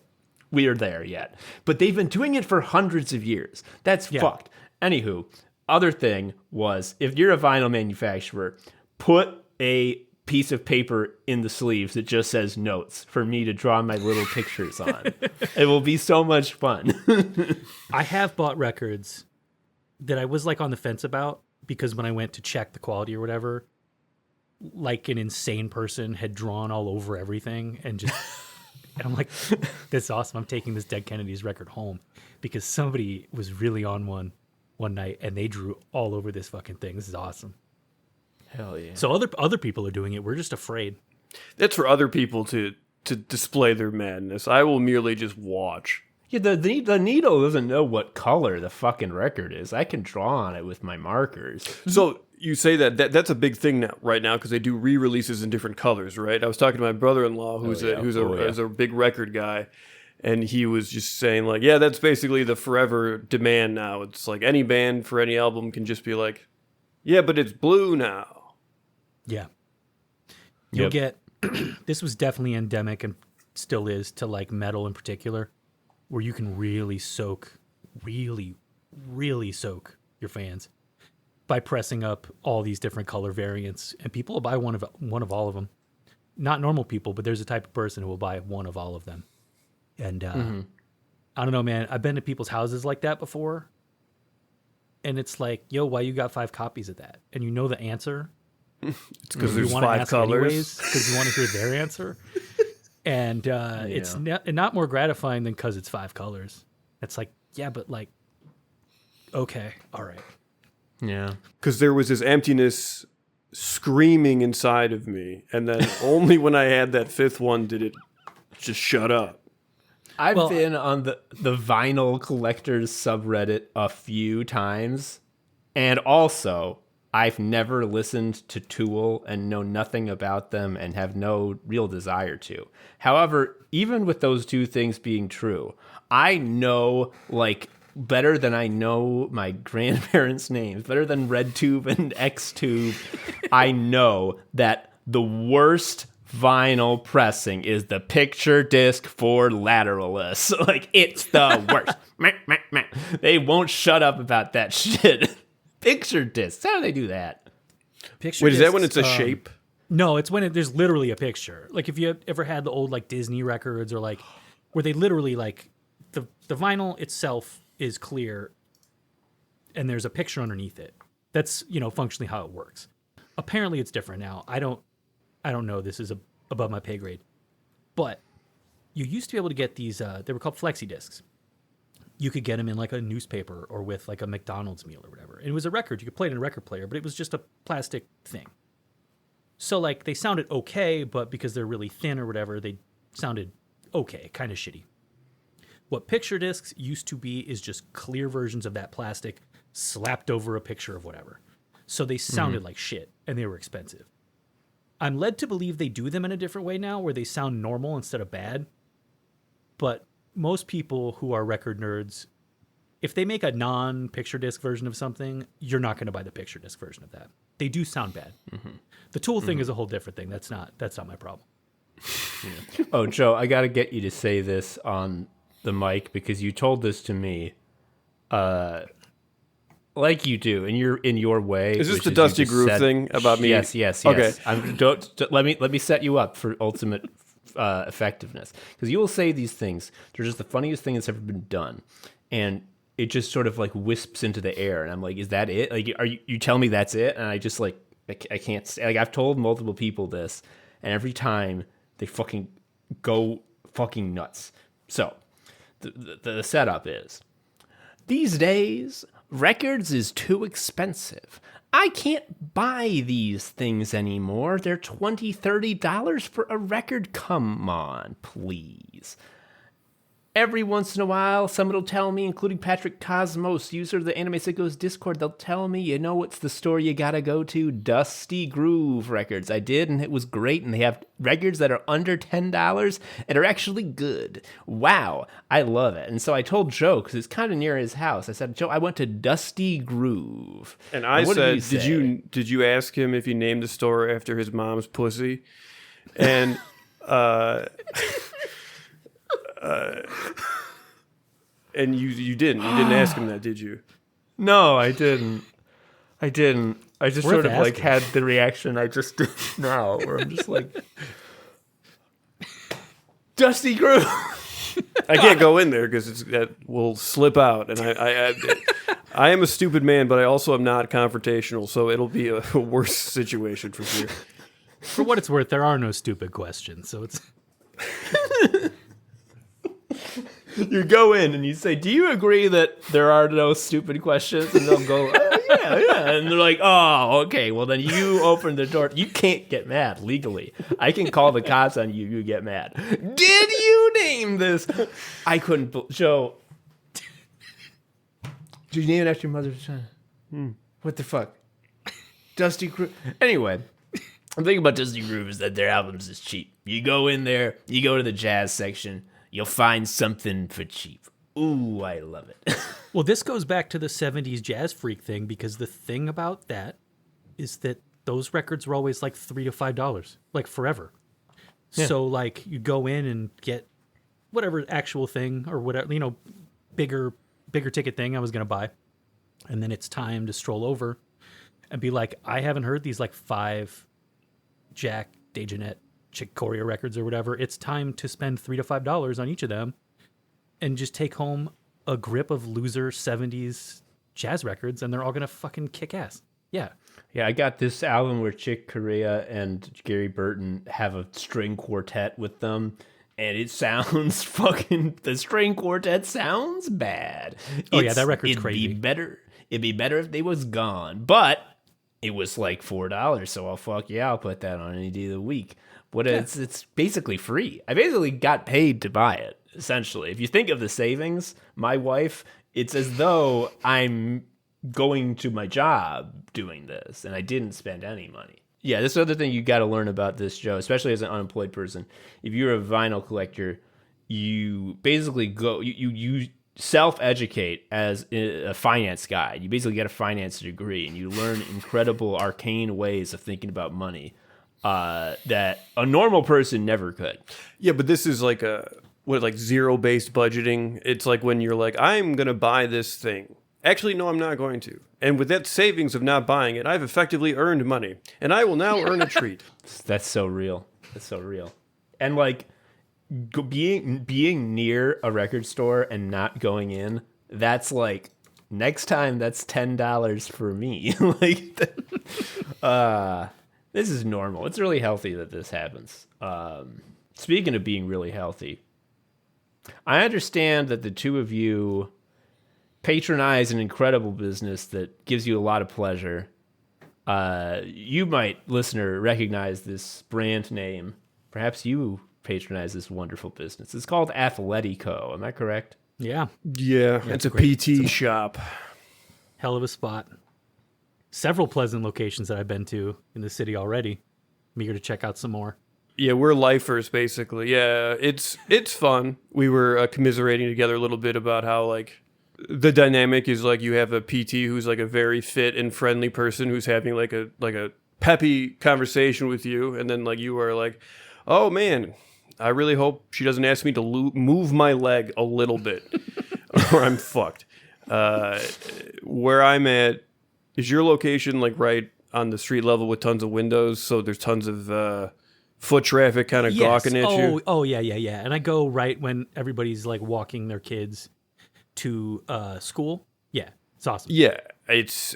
we are there yet. But they've been doing it for hundreds of years. That's fucked. Anywho, other thing was, if you're a vinyl manufacturer, put a piece of paper in the sleeves that just says notes for me to draw my little pictures on. It will be so much fun. I have bought records that I was like on the fence about because when I went to check the quality or whatever, like an insane person had drawn all over everything and I'm like, this is awesome. I'm taking this Dead Kennedys record home because somebody was really on one night and they drew all over this fucking thing. This is awesome. Hell yeah. So other people are doing it. We're just afraid. That's for other people to display their madness. I will merely just watch. Yeah, the needle doesn't know what color the fucking record is. I can draw on it with my markers. So you say that's a big thing right now because they do re-releases in different colors, right? I was talking to my brother-in-law who's a big record guy, and he was just saying like, yeah, that's basically the forever demand now. It's like any band for any album can just be like, yeah, but it's blue now. Yeah. You'll get this was definitely endemic and still is to like metal in particular, where you can really soak your fans by pressing up all these different color variants, and people will buy one of all of them. Not normal people, but there's a type of person who will buy one of all of them. And I don't know, man. I've been to people's houses like that before, and it's like, yo, why you got 5 copies of that? And you know the answer. It's because there's 5 colors. Because you want to hear their answer. And it's not more gratifying than because it's 5 colors. It's like, yeah, but like, okay, all right. Yeah. Because there was this emptiness screaming inside of me. And then only when I had that 5th one did it just shut up. I've been on the vinyl collectors subreddit a few times. And also, I've never listened to Tool and know nothing about them and have no real desire to. However, even with those two things being true, I know, like, better than I know my grandparents' names, better than RedTube and XTube, I know that the worst vinyl pressing is the picture disc for lateralists. Like, it's the worst. They won't shut up about that shit. Picture discs. How do they do that? Picture Wait, discs, is that when it's a shape? No, it's when there's literally a picture. Like if you ever had the old like Disney records or like where they literally like the vinyl itself is clear and there's a picture underneath it. That's, functionally how it works. Apparently it's different now. I don't know. This is above my pay grade. But you used to be able to get these, they were called flexi discs. You could get them in like a newspaper or with like a McDonald's meal or whatever. And it was a record. You could play it in a record player, but it was just a plastic thing. So like they sounded okay, but because they're really thin or whatever, they sounded okay, kind of shitty. What picture discs used to be is just clear versions of that plastic slapped over a picture of whatever. So they sounded like shit and they were expensive. I'm led to believe they do them in a different way now where they sound normal instead of bad. But most people who are record nerds if they make a non-picture disc version of something, you're not going to buy the picture disc version of that. They do sound bad. The tool thing is a whole different thing. That's not my problem. Oh, Joe, I got to get you to say this on the mic because you told this to me, like you do in your way. Is this the Dusty Groove thing about me? Yes. Okay. Let me set you up for ultimate effectiveness, because you will say these things. They're just the funniest thing that's ever been done, and it just sort of like wisps into the air, and I'm like, is that it? Like, are you tell me that's it? And I just like I can't say, like, I've told multiple people this, and every time they fucking go fucking nuts. So the setup is, these days records is too expensive. I can't buy these things anymore. They're $20, $30 for a record. Come on, please. Every once in a while, someone will tell me, including Patrick Cosmos, user of the Anime Sickos Discord, they'll tell me, you know what's the store you gotta go to? Dusty Groove Records. I did, and it was great, and they have records that are under $10 and are actually good. Wow, I love it. And so I told Joe, because it's kind of near his house, I said, Joe, I went to Dusty Groove. And I said, did you ask him if he named the store after his mom's pussy? And and you didn't ask him that, did you? No, I didn't. I just Worth sort of like asking. had the reaction I just did now, where I'm just like, Dusty Groove. I can't go in there because that will slip out, and I am a stupid man, but I also am not confrontational, so it'll be a worse situation for sure. For what it's worth, there are no stupid questions, so it's... You go in and you say, do you agree that there are no stupid questions? And they'll go, yeah. And they're like, oh, okay. Well, then you open the door. You can't get mad legally. I can call the cops on you. You get mad. Did you name this? I couldn't. Joe, did you name it after your mother's son? What the fuck? Dusty Groove. Anyway, the thing about Dusty Groove is that their albums is cheap. You go in there, you go to the jazz section, you'll find something for cheap. Ooh, I love it. Well, this goes back to the 70s jazz freak thing, because the thing about that is that those records were always like $3 to $5, like forever. Yeah. So like you go in and get whatever actual thing or whatever, you know, bigger ticket thing I was going to buy. And then it's time to stroll over and be like, I haven't heard these like 5 Jack DeJohnette Chick Corea records or whatever. It's time to spend $3 to $5 on each of them and just take home a grip of loser 70s jazz records, and they're all gonna fucking kick ass. Yeah. Yeah, I got this album where Chick Corea and Gary Burton have a string quartet with them, and it sounds fucking, the string quartet sounds bad. Yeah, that record's crazy. It'd be better if they was gone, but it was like $4, so I'll put that on any day of the week. It's basically free. I basically got paid to buy it, essentially. If you think of the savings, my wife, it's as though I'm going to my job doing this, and I didn't spend any money. Yeah, this other thing you got to learn about this, Joe, especially as an unemployed person. If you're a vinyl collector, you basically you self-educate as a finance guy. You basically get a finance degree, and you learn incredible arcane ways of thinking about money that a normal person never could. Yeah, but this is like zero-based budgeting. It's like when you're like, I'm going to buy this thing. Actually, no, I'm not going to. And with that savings of not buying it, I've effectively earned money. And I will now earn a treat. That's so real. And like being near a record store and not going in, that's like, next time that's $10 for me. Like, this is normal. It's really healthy that this happens. Speaking of being really healthy, I understand that the two of you patronize an incredible business that gives you a lot of pleasure. You might, listener, recognize this brand name. Perhaps you patronize this wonderful business. It's called Athletico. Am I correct? Yeah. Yeah, it's a PT shop. Hell of a spot. Several pleasant locations that I've been to in the city already. I'm eager to check out some more. Yeah, we're lifers, basically. Yeah, it's fun. We were commiserating together a little bit about how, like, the dynamic is like you have a PT who's like a very fit and friendly person who's having like a peppy conversation with you, and then like you are like, oh man, I really hope she doesn't ask me to move my leg a little bit or I'm fucked. Where I'm at, is your location like right on the street level with tons of windows, so there's tons of foot traffic kind of gawking at you? Oh yeah. And I go right when everybody's like walking their kids to school. Yeah, it's awesome. Yeah, it's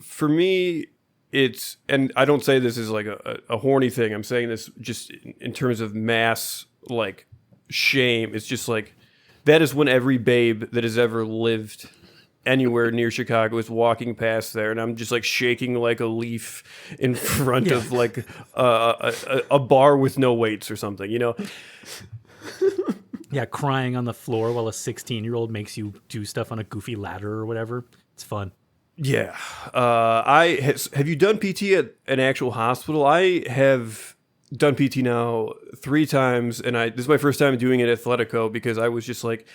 for me. It's, and I don't say this as like a horny thing. I'm saying this just in terms of mass like shame. It's just like that is when every babe that has ever lived anywhere near Chicago is walking past there, and I'm just like shaking like a leaf in front of like a bar with no weights or something, you know? Yeah, crying on the floor while a 16-year-old makes you do stuff on a goofy ladder or whatever. It's fun. Yeah. Have you done PT at an actual hospital? I have done PT now 3 times, and this is my first time doing it at Athletico because I was just like,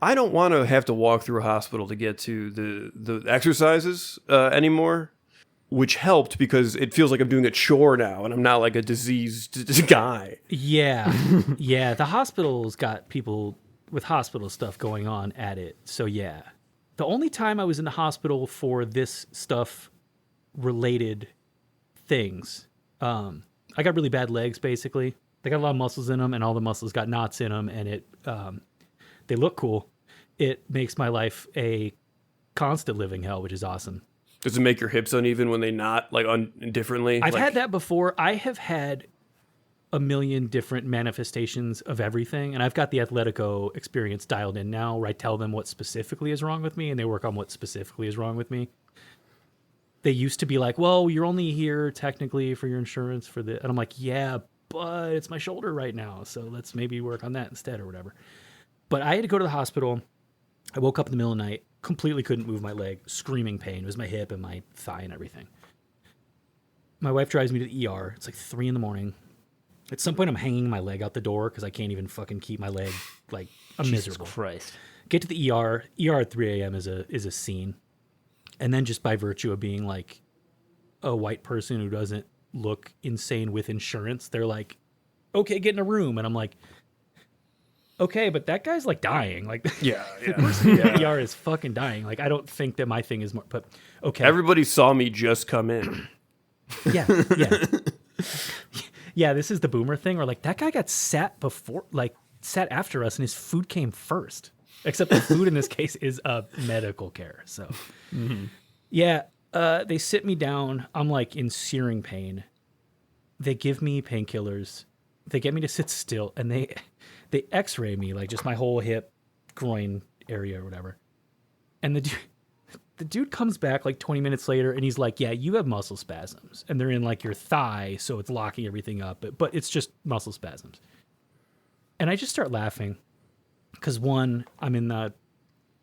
I don't want to have to walk through a hospital to get to the exercises anymore, which helped because it feels like I'm doing a chore now, and I'm not like a diseased guy. Yeah. Yeah, the hospital's got people with hospital stuff going on at it, so yeah. The only time I was in the hospital for this stuff related things, I got really bad legs, basically. They got a lot of muscles in them, and all the muscles got knots in them, and they look cool. It makes my life a constant living hell, which is awesome. Does it make your hips uneven when they knot like differently? I've had that before. I have had a million different manifestations of everything, and I've got the Athletico experience dialed in now, where I tell them what specifically is wrong with me, and they work on what specifically is wrong with me. They used to be like, well, you're only here technically for your insurance for the, and I'm like, yeah, but it's my shoulder right now, so let's maybe work on that instead or whatever. But I had to go to the hospital. I woke up in the middle of the night, completely couldn't move my leg, screaming pain. It was my hip and my thigh and everything. My wife drives me to the ER. It's like 3 a.m. At some point, I'm hanging my leg out the door because I can't even fucking keep my leg. Like, I'm miserable. Jesus Christ. Get to the ER. ER at 3 a.m. is a scene. And then just by virtue of being like a white person who doesn't look insane with insurance, they're like, okay, get in a room. And I'm like, okay, but that guy's like dying. Like, Yeah. the person in the ER is fucking dying. Like, I don't think that my thing is more, but okay. Everybody saw me just come in. Yeah. Yeah, this is the boomer thing where like that guy got sat after us and his food came first. Except the food in this case is medical care. So yeah, they sit me down. I'm like in searing pain. They give me painkillers. They get me to sit still, and they x-ray me, like just my whole hip, groin area or whatever. And the dude comes back like 20 minutes later, and he's like, yeah, you have muscle spasms. And they're in like your thigh, so it's locking everything up. But it's just muscle spasms. And I just start laughing because, one, I'm in the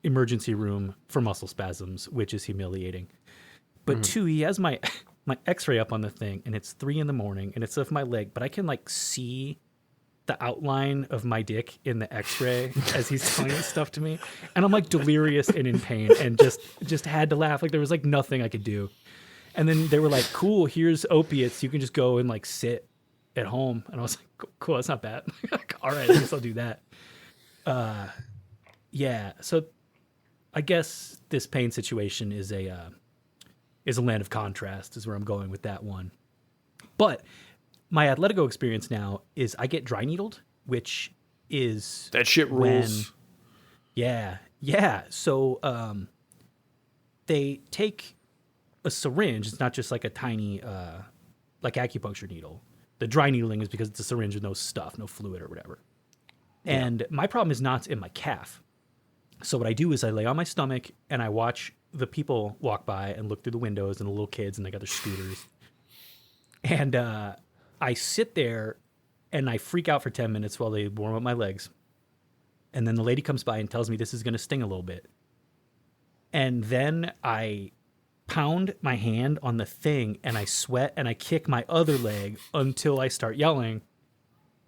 emergency room for muscle spasms, which is humiliating. But two, he has my x-ray up on the thing, and it's 3 a.m, and it's of my leg, but I can like see the outline of my dick in the x-ray as he's telling this stuff to me. And I'm like delirious and in pain and just had to laugh. Like there was like nothing I could do. And then they were like, cool, here's opiates. You can just go and like sit at home. And I was like, cool, that's not bad. All right, I guess I'll do that. Yeah. So I guess this pain situation is a land of contrast is where I'm going with that one. But my Athletico experience now is I get dry needled, which is That shit rules. Yeah. So they take a syringe. It's not just like a tiny like acupuncture needle. The dry needling is because it's a syringe with no stuff, no fluid or whatever. Yeah. And my problem is knots in my calf. So what I do is I lay on my stomach and I watch the people walk by and look through the windows and the little kids and they got their scooters. And I sit there and I freak out for 10 minutes while they warm up my legs. And then the lady comes by and tells me this is going to sting a little bit. And then I pound my hand on the thing and I sweat and I kick my other leg until I start yelling.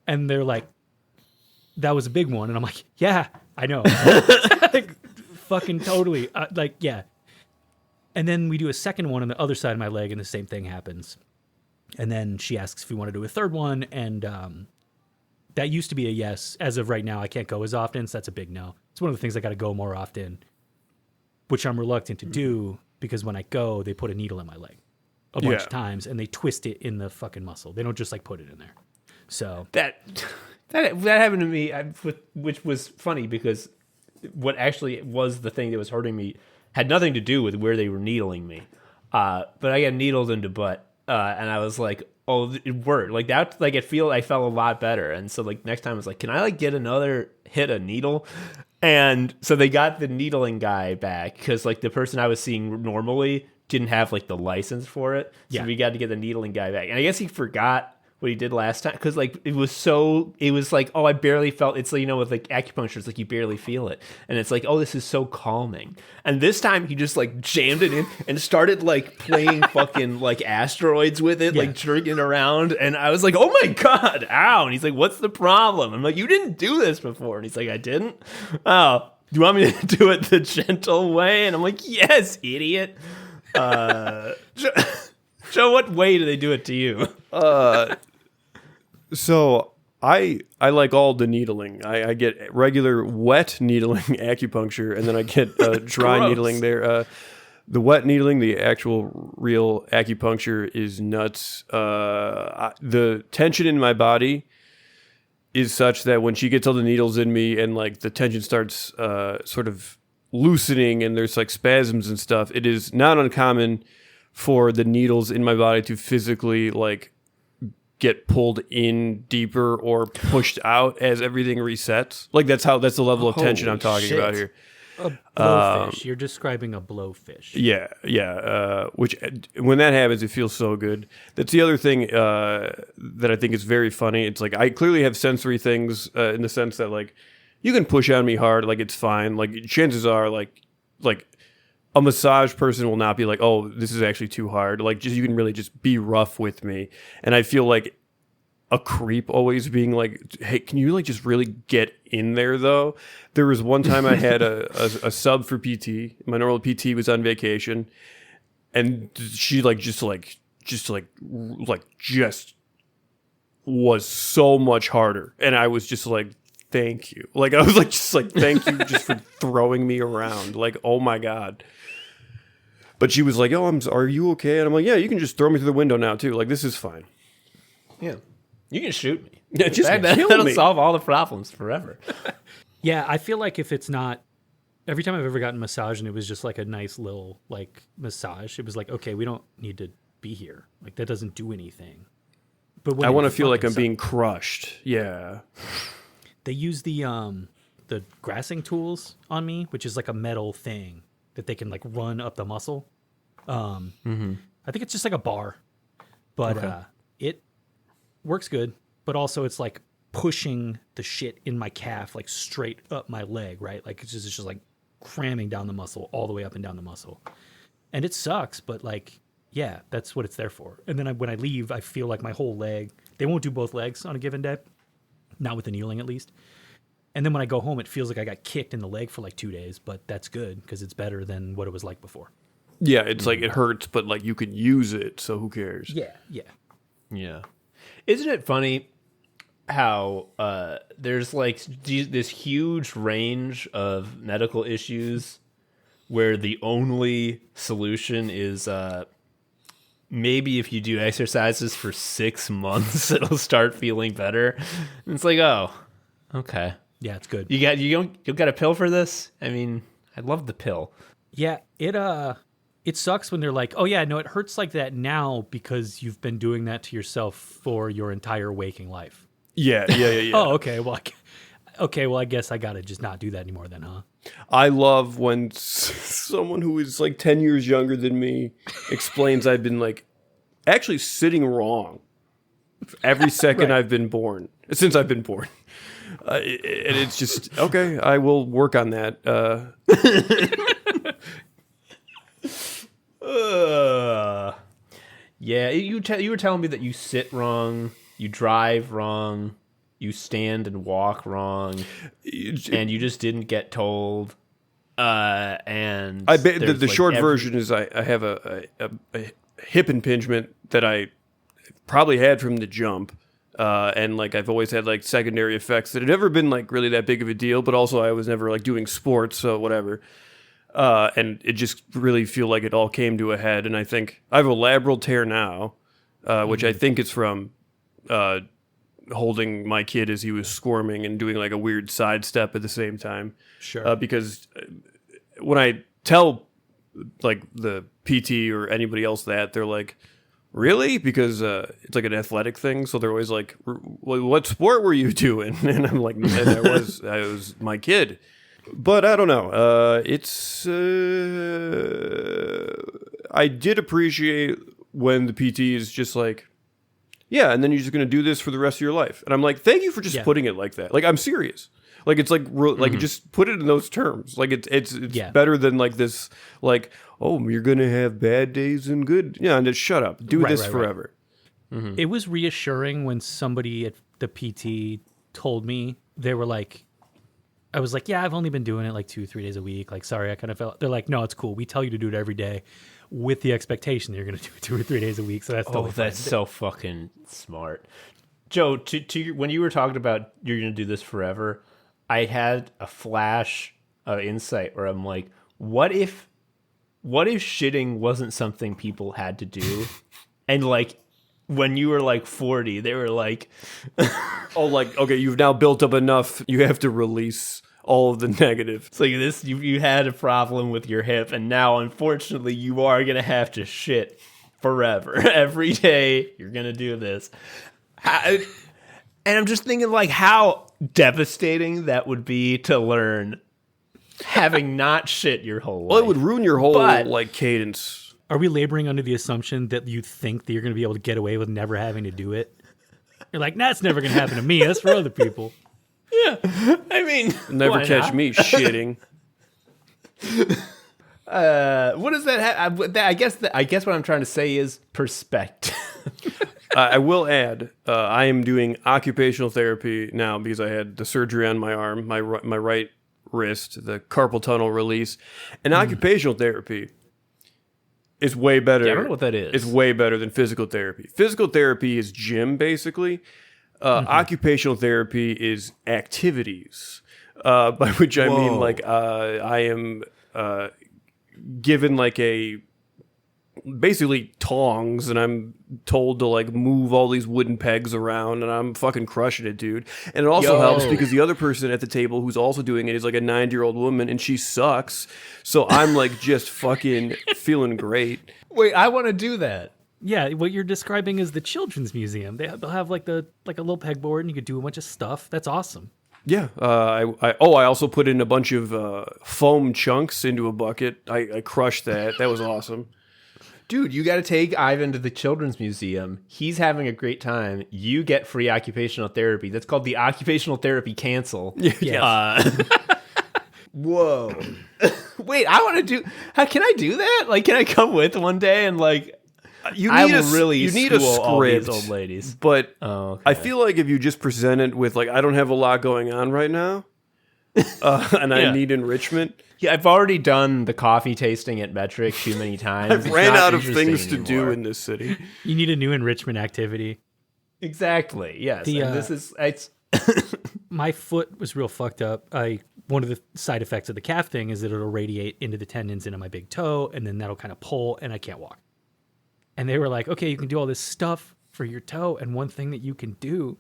And they're like, that was a big one. And I'm like, yeah, I know. Like, fucking totally. Yeah. And then we do a second one on the other side of my leg, and the same thing happens. And then she asks if we want to do a third one, and that used to be a yes. As of right now, I can't go as often, so that's a big no. It's one of the things I got to go more often, which I'm reluctant to do because when I go, they put a needle in my leg a bunch of times, and they twist it in the fucking muscle. They don't just like put it in there. So that happened to me, which was funny because what actually was the thing that was hurting me had nothing to do with where they were needling me. But I got needled into butt, and I was like, oh, it worked. Like that, like I felt a lot better. And so like next time I was like, can I like get another hit a needle? And so they got the needling guy back because like the person I was seeing normally didn't have like the license for it. So we got to get the needling guy back. And I guess he forgot what he did last time because like it was like, oh, I barely felt. It's like, you know, with like acupuncture, it's like you barely feel it, and it's like, oh, this is so calming. And this time he just like jammed it in and started like playing fucking like asteroids with it, like jerking around. And I was like, oh my god, ow! And he's like, what's the problem? I'm like, you didn't do this before. And he's like, I didn't. Oh, do you want me to do it the gentle way? And I'm like, yes, idiot. Joe, what way do they do it to you? So I like all the needling. I get regular wet needling acupuncture, and then I get dry needling there. The wet needling, the actual real acupuncture, is nuts. The tension in my body is such that when she gets all the needles in me and like the tension starts sort of loosening and there's like spasms and stuff, it is not uncommon for the needles in my body to physically like get pulled in deeper or pushed out as everything resets. Like that's the level of tension I'm talking about here. A blowfish. You're describing a blowfish. Yeah. Which when that happens, it feels so good. That's the other thing that I think is very funny. It's like I clearly have sensory things in the sense that like you can push on me hard, like it's fine. Like chances are, like a massage person will not be like, oh, this is actually too hard. Like you can really just be rough with me. And I feel like a creep always being like, hey, can you like just really get in there though? There was one time I had a sub for PT. My normal PT was on vacation, and she just was so much harder, and I was just like, thank you. Like I was like, just like, thank you just for throwing me around. Like, oh my god. But she was like, oh, are you okay? And I'm like, yeah, you can just throw me through the window now too. Like this is fine. Yeah. You can shoot me. Yeah, just that'll solve all the problems forever. Yeah, I feel like if it's not, every time I've ever gotten a massage and it was just like a nice little like massage, it was like, okay, we don't need to be here. Like that doesn't do anything. But when I want to feel like I'm being crushed. Yeah. They use the grassing tools on me, which is like a metal thing that they can like run up the muscle. I think it's just like a bar, but it works good. But also it's like pushing the shit in my calf like straight up my leg, right? Like it's just like cramming down the muscle all the way up and down the muscle, and it sucks. But like, yeah, that's what it's there for. And then when I leave, I feel like my whole leg. They won't do both legs on a given day, not with the needling at least. And then when I go home, it feels like I got kicked in the leg for like 2 days, but that's good because it's better than what it was like before. Yeah, it's like it hurts, but like you could use it, so who cares? Yeah. Isn't it funny how there's like this huge range of medical issues where the only solution is maybe if you do exercises for 6 months, it'll start feeling better. And it's like, oh, okay. Yeah, it's good. You got a pill for this? I mean, I love the pill. Yeah, it sucks when they're like, oh yeah, no, it hurts like that now because you've been doing that to yourself for your entire waking life. Yeah. Oh, okay. Well, I guess I gotta just not do that anymore then, huh? I love when someone who is like 10 years younger than me explains I've been like actually sitting wrong every second I've been born, since I've been born. And it's just, okay, I will work on that. Yeah, you were telling me that you sit wrong, you drive wrong, you stand and walk wrong, and you just didn't get told. And the short version is I have a hip impingement that I probably had from the jump. And like I've always had like secondary effects that had never been like really that big of a deal, but also I was never like doing sports, so whatever. And it just really feel like it all came to a head. And I think I have a labral tear now, which I think is from holding my kid as he was squirming and doing like a weird sidestep at the same time. Sure. Because when I tell like the PT or anybody else that, they're like, really? Because it's like an athletic thing, so they're always like, "What sport were you doing?" And I'm like, "I was my kid." But I don't know. I did appreciate when the PT is just like, "Yeah," and then you're just gonna do this for the rest of your life. And I'm like, "Thank you for just putting it like that." Like I'm serious. Like it's like just put it in those terms. Like it's better than like this like, oh, you're gonna have bad days and good. Yeah, and just shut up. Do this forever. Right. Mm-hmm. It was reassuring when somebody at the PT told me, they were like, I was like, yeah, I've only been doing it like 2-3 days a week. Like, sorry, I kind of felt. They're like, no, it's cool. We tell you to do it every day, with the expectation that you're gonna do it 2 or 3 days a week. So that's totally fine. That's so fucking smart. Joe, to when you were talking about you're gonna do this forever, I had a flash of insight where I'm like, what if shitting wasn't something people had to do? And like when you were like 40, they were like, oh, like, okay, you've now built up enough. You have to release all of the negative. It's like this, you had a problem with your hip, and now unfortunately you are going to have to shit forever. Every day you're going to do this. And I'm just thinking like how devastating that would be to learn, having not shit your whole life. Well, it would ruin your whole like cadence. Are we laboring under the assumption that you think that you're going to be able to get away with never having to do it? You're like, that's never going to happen to me. That's for other people. Yeah, I mean, never catch me shitting. What does that have? I guess what I'm trying to say is perspective. I will add, I am doing occupational therapy now because I had the surgery on my arm, my right wrist, the carpal tunnel release, and occupational therapy is way better. Yeah, I don't know what that is. It's way better than physical therapy. Physical therapy is gym, basically. Occupational therapy is activities, by which I mean like I am given like basically tongs, and I'm told to like move all these wooden pegs around, and I'm fucking crushing it, dude. And it also helps because the other person at the table who's also doing it is like a 90-year-old woman, and she sucks. So I'm like just fucking feeling great. Wait, I want to do that. Yeah, what you're describing is the children's museum. They'll have like a little pegboard, and you could do a bunch of stuff. That's awesome. Yeah, I also put in a bunch of foam chunks into a bucket. I crushed that. That was awesome. Dude, you got to take Ivan to the Children's Museum. He's having a great time. You get free occupational therapy. That's called the Occupational Therapy Cancel. Yeah. Whoa. Wait, I want to do... Can I do that? Like, can I come with one day and like... You need a script, all these old ladies. But okay. I feel like if you just present it with like, I don't have a lot going on right now, and I need enrichment. Yeah, I've already done the coffee tasting at Metric too many times. I've ran out of things to do in this city. You need a new enrichment activity. Exactly. Yes. This is my foot was real fucked up. One of the side effects of the calf thing is that it'll radiate into the tendons into my big toe, and then that'll kind of pull, and I can't walk. And they were like, okay, you can do all this stuff for your toe, and one thing that you can do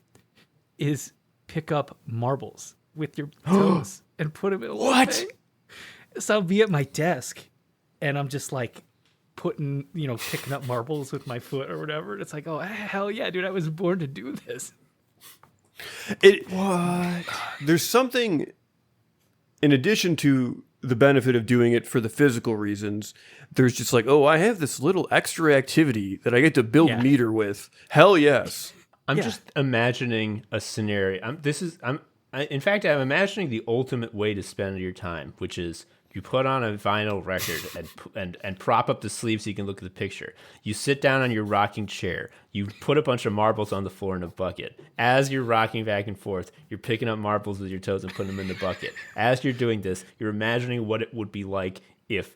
is pick up marbles with your toes and put them in a little thing. So I'll be at my desk, and I'm just like picking up marbles with my foot or whatever. And it's like, oh, hell yeah, dude, I was born to do this. There's something, in addition to the benefit of doing it for the physical reasons, there's just like, oh, I have this little extra activity that I get to build meter with. Hell yes. I'm just imagining a scenario. In fact, I'm imagining the ultimate way to spend your time, which is You put on a vinyl record and prop up the sleeve so you can look at the picture. You sit down on your rocking chair. You put a bunch of marbles on the floor in a bucket. As you're rocking back and forth, you're picking up marbles with your toes and putting them in the bucket. As you're doing this, you're imagining what it would be like if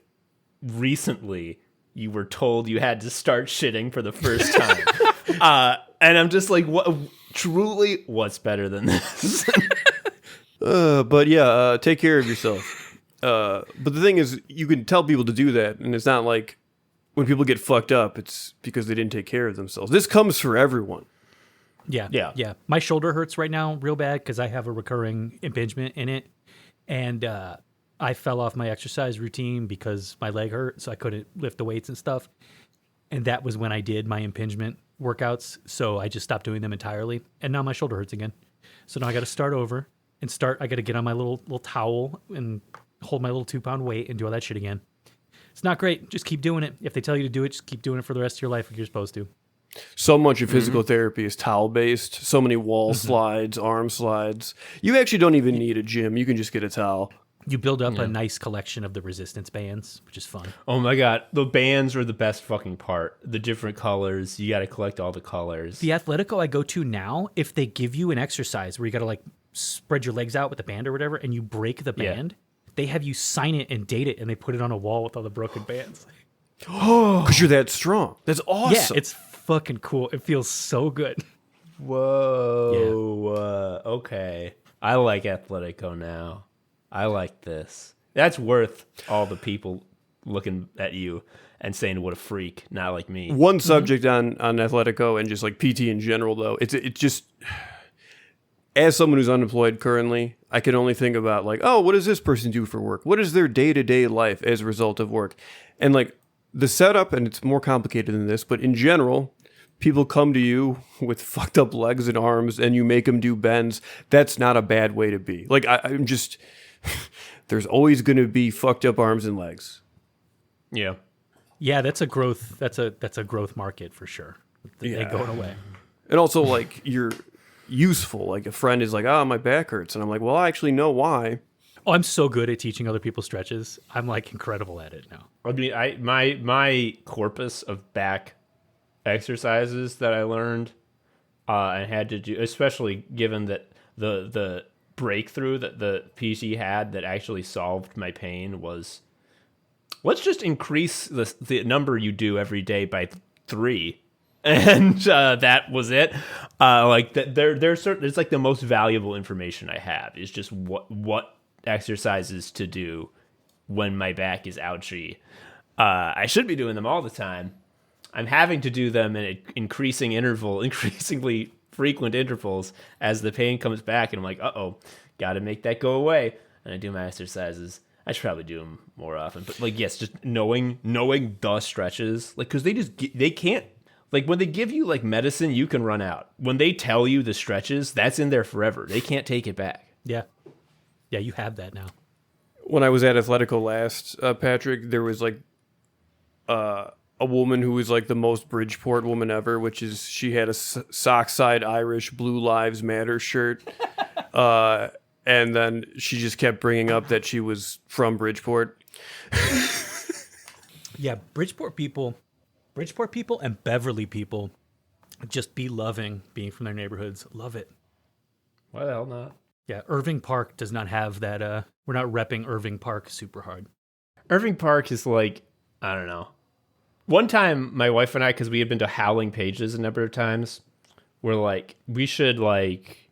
recently you were told you had to start shitting for the first time. And I'm just like, what? Truly, what's better than this? But yeah, take care of yourself. But the thing is, you can tell people to do that, and it's not like when people get fucked up, it's because they didn't take care of themselves. This comes for everyone. Yeah. My shoulder hurts right now real bad because I have a recurring impingement in it. And I fell off my exercise routine because my leg hurt, so I couldn't lift the weights and stuff. And that was when I did my impingement workouts, so I just stopped doing them entirely. And now my shoulder hurts again. So now I got to start over and I got to get on my little towel and hold my little 2-pound weight and do all that shit again. It's not great. Just keep doing it. If they tell you to do it, just keep doing it for the rest of your life like you're supposed to. So much of physical therapy is towel-based. So many wall slides, arm slides. You actually don't even need a gym. You can just get a towel. You build up a nice collection of the resistance bands, which is fun. Oh my God. The bands are the best fucking part. The different colors. You got to collect all the colors. The Athletico I go to now, if they give you an exercise where you got to like spread your legs out with the band or whatever, and you break the band, they have you sign it and date it, and they put it on a wall with all the broken bands. Oh, because you're that strong. That's awesome. Yeah, it's fucking cool. It feels so good. Whoa. Okay. I like Athletico now. I like this. That's worth all the people looking at you and saying what a freak, not like me. One subject on Athletico and just like PT in general, though, it's just, as someone who's unemployed currently, I can only think about like, oh, what does this person do for work? What is their day-to-day life as a result of work? And like the setup, and it's more complicated than this, but in general, people come to you with fucked up legs and arms and you make them do bends. That's not a bad way to be. Like I'm just, there's always going to be fucked up arms and legs. Yeah. Yeah, that's a growth. That's a growth market for sure. They ain't going away. And also, like, you're useful. Like, a friend is like, oh, my back hurts. And I'm like, well, I actually know why. Oh, I'm so good at teaching other people stretches. I'm, like, incredible at it now. I mean, my corpus of back exercises that I learned and had to do, especially given that the breakthrough that the PT had that actually solved my pain was, let's just increase the number you do every day by 3. And that was it. Like that, there's like the most valuable information I have is just what exercises to do when my back is ouchy. I should be doing them all the time. I'm having to do them in increasingly frequent intervals as the pain comes back, and I'm like, got to make that go away. And I do my exercises. I should probably do them more often, but like, yes, just knowing the stretches, like, because they can't. Like, when they give you, like, medicine, you can run out. When they tell you the stretches, that's in there forever. They can't take it back. Yeah. Yeah, you have that now. When I was at Athletico last, Patrick, there was, like, a woman who was, like, the most Bridgeport woman ever, which is she had a sock-side Irish Blue Lives Matter shirt. And then she just kept bringing up that she was from Bridgeport. Yeah, Bridgeport people and Beverly people just be loving being from their neighborhoods. Love it. Why the hell not? Yeah, Irving Park does not have that. We're not repping Irving Park super hard. Irving Park is like, I don't know. One time, my wife and I, because we had been to Howling Pages a number of times, were like, we should like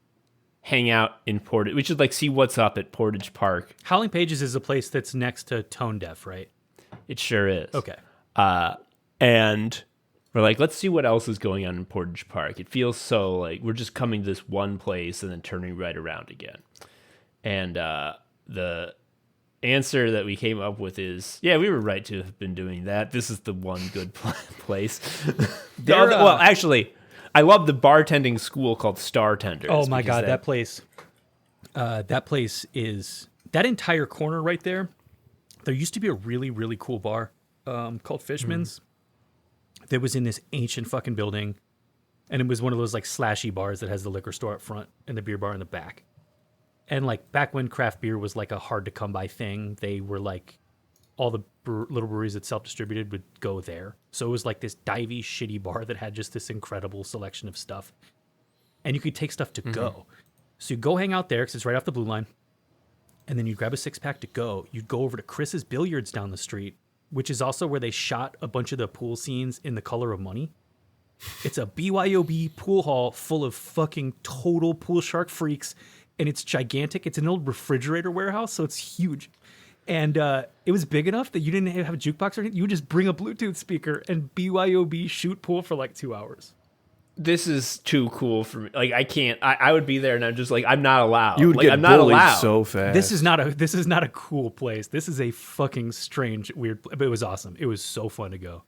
hang out in Portage. We should like see what's up at Portage Park. Howling Pages is a place that's next to Tone Deaf, right? It sure is. Okay. And we're like, let's see what else is going on in Portage Park. It feels so like we're just coming to this one place and then turning right around again. And the answer that we came up with is, yeah, we were right to have been doing that. This is the one good place. Well, actually, I love the bartending school called Star Tenders. Oh my God, that place is that entire corner right there. There used to be a really, really cool bar called Fishman's. That was in this ancient fucking building, and it was one of those like slashy bars that has the liquor store up front and the beer bar in the back. And like back when craft beer was like a hard to come by thing, they were like all the little breweries that self-distributed would go there. So it was like this divey, shitty bar that had just this incredible selection of stuff. And you could take stuff to go. So you go hang out there because it's right off the Blue Line. And then you'd grab a 6-pack to go. You'd go over to Chris's Billiards down the street, which is also where they shot a bunch of the pool scenes in The Color of Money. It's a BYOB pool hall full of fucking total pool shark freaks. And it's gigantic. It's an old refrigerator warehouse, so it's huge. And it was big enough that you didn't have a jukebox or anything. You would just bring a Bluetooth speaker and BYOB shoot pool for like 2 hours. This is too cool for me. Like, I can't. I would be there, and I'm just like, I'm not allowed. You would like, get I'm not bullied allowed. so fast. This is not a cool place. This is a fucking strange, weird. But it was awesome. It was so fun to go.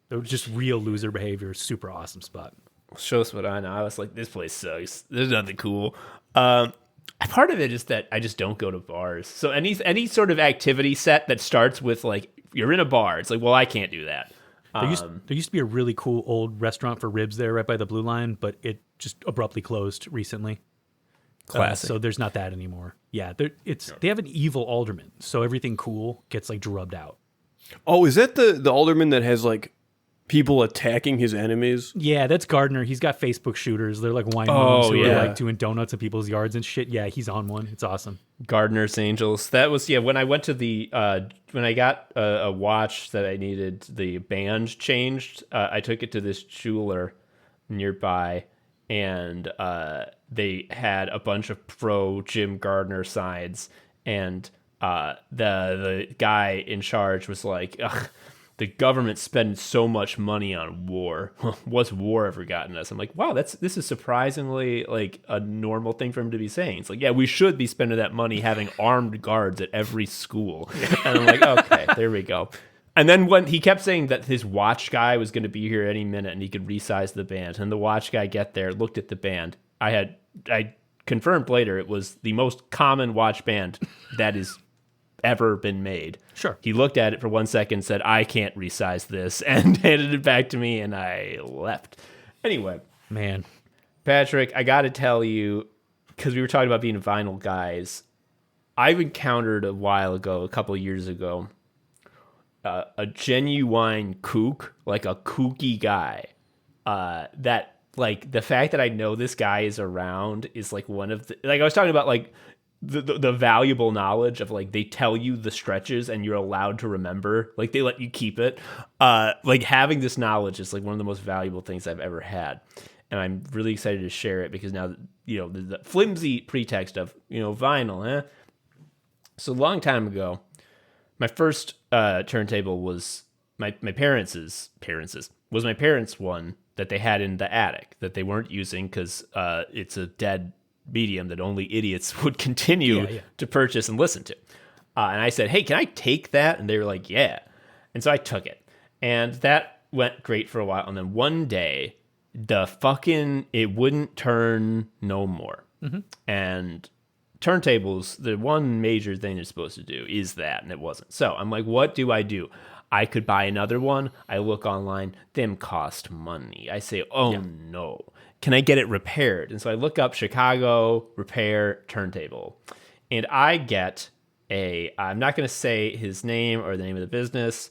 It was just real loser behavior. Super awesome spot. Show us what I know. I was like, this place sucks. There's nothing cool. Part of it is that I just don't go to bars. So any sort of activity set that starts with like you're in a bar, it's like, well, I can't do that. There used to be a really cool old restaurant for ribs there right by the Blue Line, but it just abruptly closed recently. Classic. So there's not that anymore. Yeah, they have an evil alderman, so everything cool gets like drubbed out. Oh, is that the alderman that has like people attacking his enemies? Yeah, that's Gardner. He's got Facebook shooters. They're like wine moms who are like doing donuts in people's yards and shit. Yeah, he's on one. It's awesome. Gardener's Angels. That was when I went to the when I got a watch that I needed the band changed. I took it to this jeweler nearby, and they had a bunch of pro Jim Gardner signs, and the guy in charge was like, ugh, the government's spending so much money on war. What's war ever gotten us? I'm like, wow, this is surprisingly like a normal thing for him to be saying. It's like, yeah, we should be spending that money having armed guards at every school. And I'm like, okay, there we go. And then when he kept saying that his watch guy was going to be here any minute and he could resize the band, and the watch guy get there, looked at the band. I confirmed later it was the most common watch band that is ever been made. Sure. He looked at it for 1 second, said, I can't resize this, and handed it back to me, and I left. Anyway. Man. Patrick, I got to tell you, because we were talking about being vinyl guys, I've encountered a while ago, a couple of years ago, a genuine kook, like a kooky guy, that, like, the fact that I know this guy is around is, like, one of the, like, I was talking about, like, the valuable knowledge of like they tell you the stretches and you're allowed to remember, like they let you keep it. Like having this knowledge is like one of the most valuable things I've ever had, and I'm really excited to share it because now the flimsy pretext of vinyl. So a long time ago, my first turntable was my parents' was my parents' one that they had in the attic that they weren't using because it's a dead medium that only idiots would continue to purchase and listen to. And I said, hey, can I take that? And they were like, yeah. And so I took it. And that went great for a while. And then one day, it wouldn't turn no more. Mm-hmm. And turntables, the one major thing they're supposed to do is that, and it wasn't. So I'm like, what do? I could buy another one. I look online. Them cost money. I say, no. Can I get it repaired? And so I look up Chicago repair turntable. And I get I'm not going to say his name or the name of the business.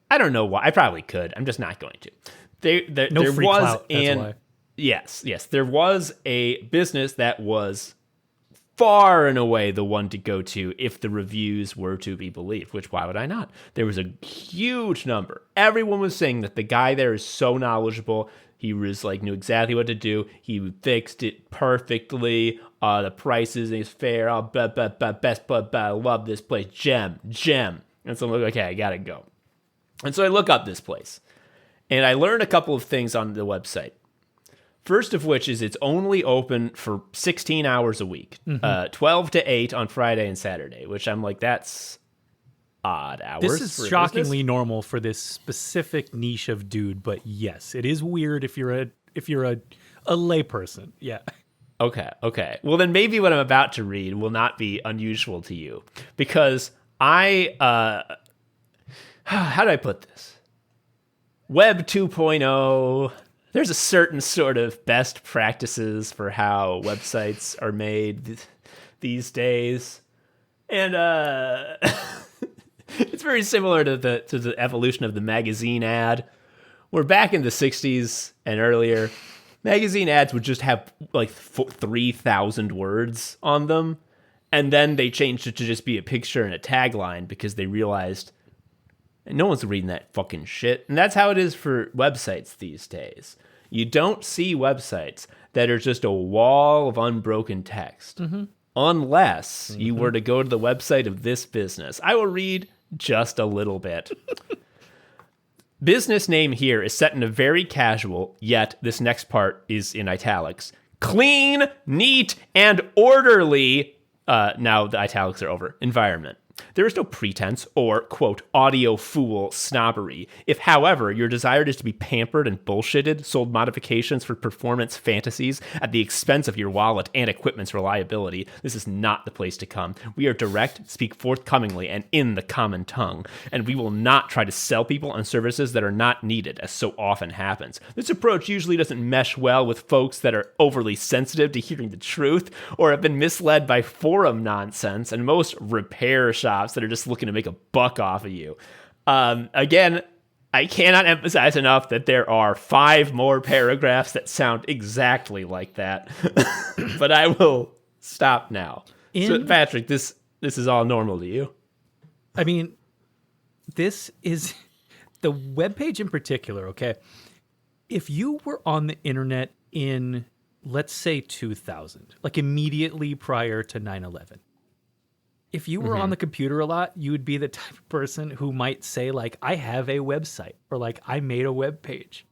I don't know why. I probably could. I'm just not going to. There free was clout, that's why. Yes. There was a business that was far and away the one to go to if the reviews were to be believed, which why would I not? There was a huge number. Everyone was saying that the guy there is so knowledgeable. He was like knew exactly what to do. He fixed it perfectly. The prices is fair. Oh, best, I love this place. Gem. And so I'm like, okay, I gotta go. And so I look up this place, and I learned a couple of things on the website. First of which is it's only open for 16 hours a week, 12 to 8 on Friday and Saturday, which I'm like, that's odd hours. This is shockingly normal for this specific niche of dude, but yes, it is weird if you're a layperson. Yeah. Okay. Well, then maybe what I'm about to read will not be unusual to you because how do I put this? Web 2.0. There's a certain sort of best practices for how websites are made. these days. And it's very similar to the evolution of the magazine ad. Where back in the 60s and earlier, magazine ads would just have like 3,000 words on them. And then they changed it to just be a picture and a tagline because they realized no one's reading that fucking shit. And that's how it is for websites these days. You don't see websites that are just a wall of unbroken text. Unless you were to go to the website of this business. I will read just a little bit. Business name here is set in a very casual, yet this next part is in italics. Clean, neat, and orderly, now the italics are over, environment. There is no pretense or, quote, audio fool snobbery. If, however, your desire is to be pampered and bullshitted, sold modifications for performance fantasies at the expense of your wallet and equipment's reliability, this is not the place to come. We are direct, speak forthcomingly, and in the common tongue. And we will not try to sell people on services that are not needed, as so often happens. This approach usually doesn't mesh well with folks that are overly sensitive to hearing the truth or have been misled by forum nonsense and most repair shops that are just looking to make a buck off of you. Again, I cannot emphasize enough that there are 5 more paragraphs that sound exactly like that. But I will stop now. So, Patrick, this is all normal to you. I mean, this is the webpage in particular, okay? If you were on the internet in, let's say, 2000, like immediately prior to 9/11, if you were on the computer a lot, you would be the type of person who might say, like, I have a website, or like, I made a web page.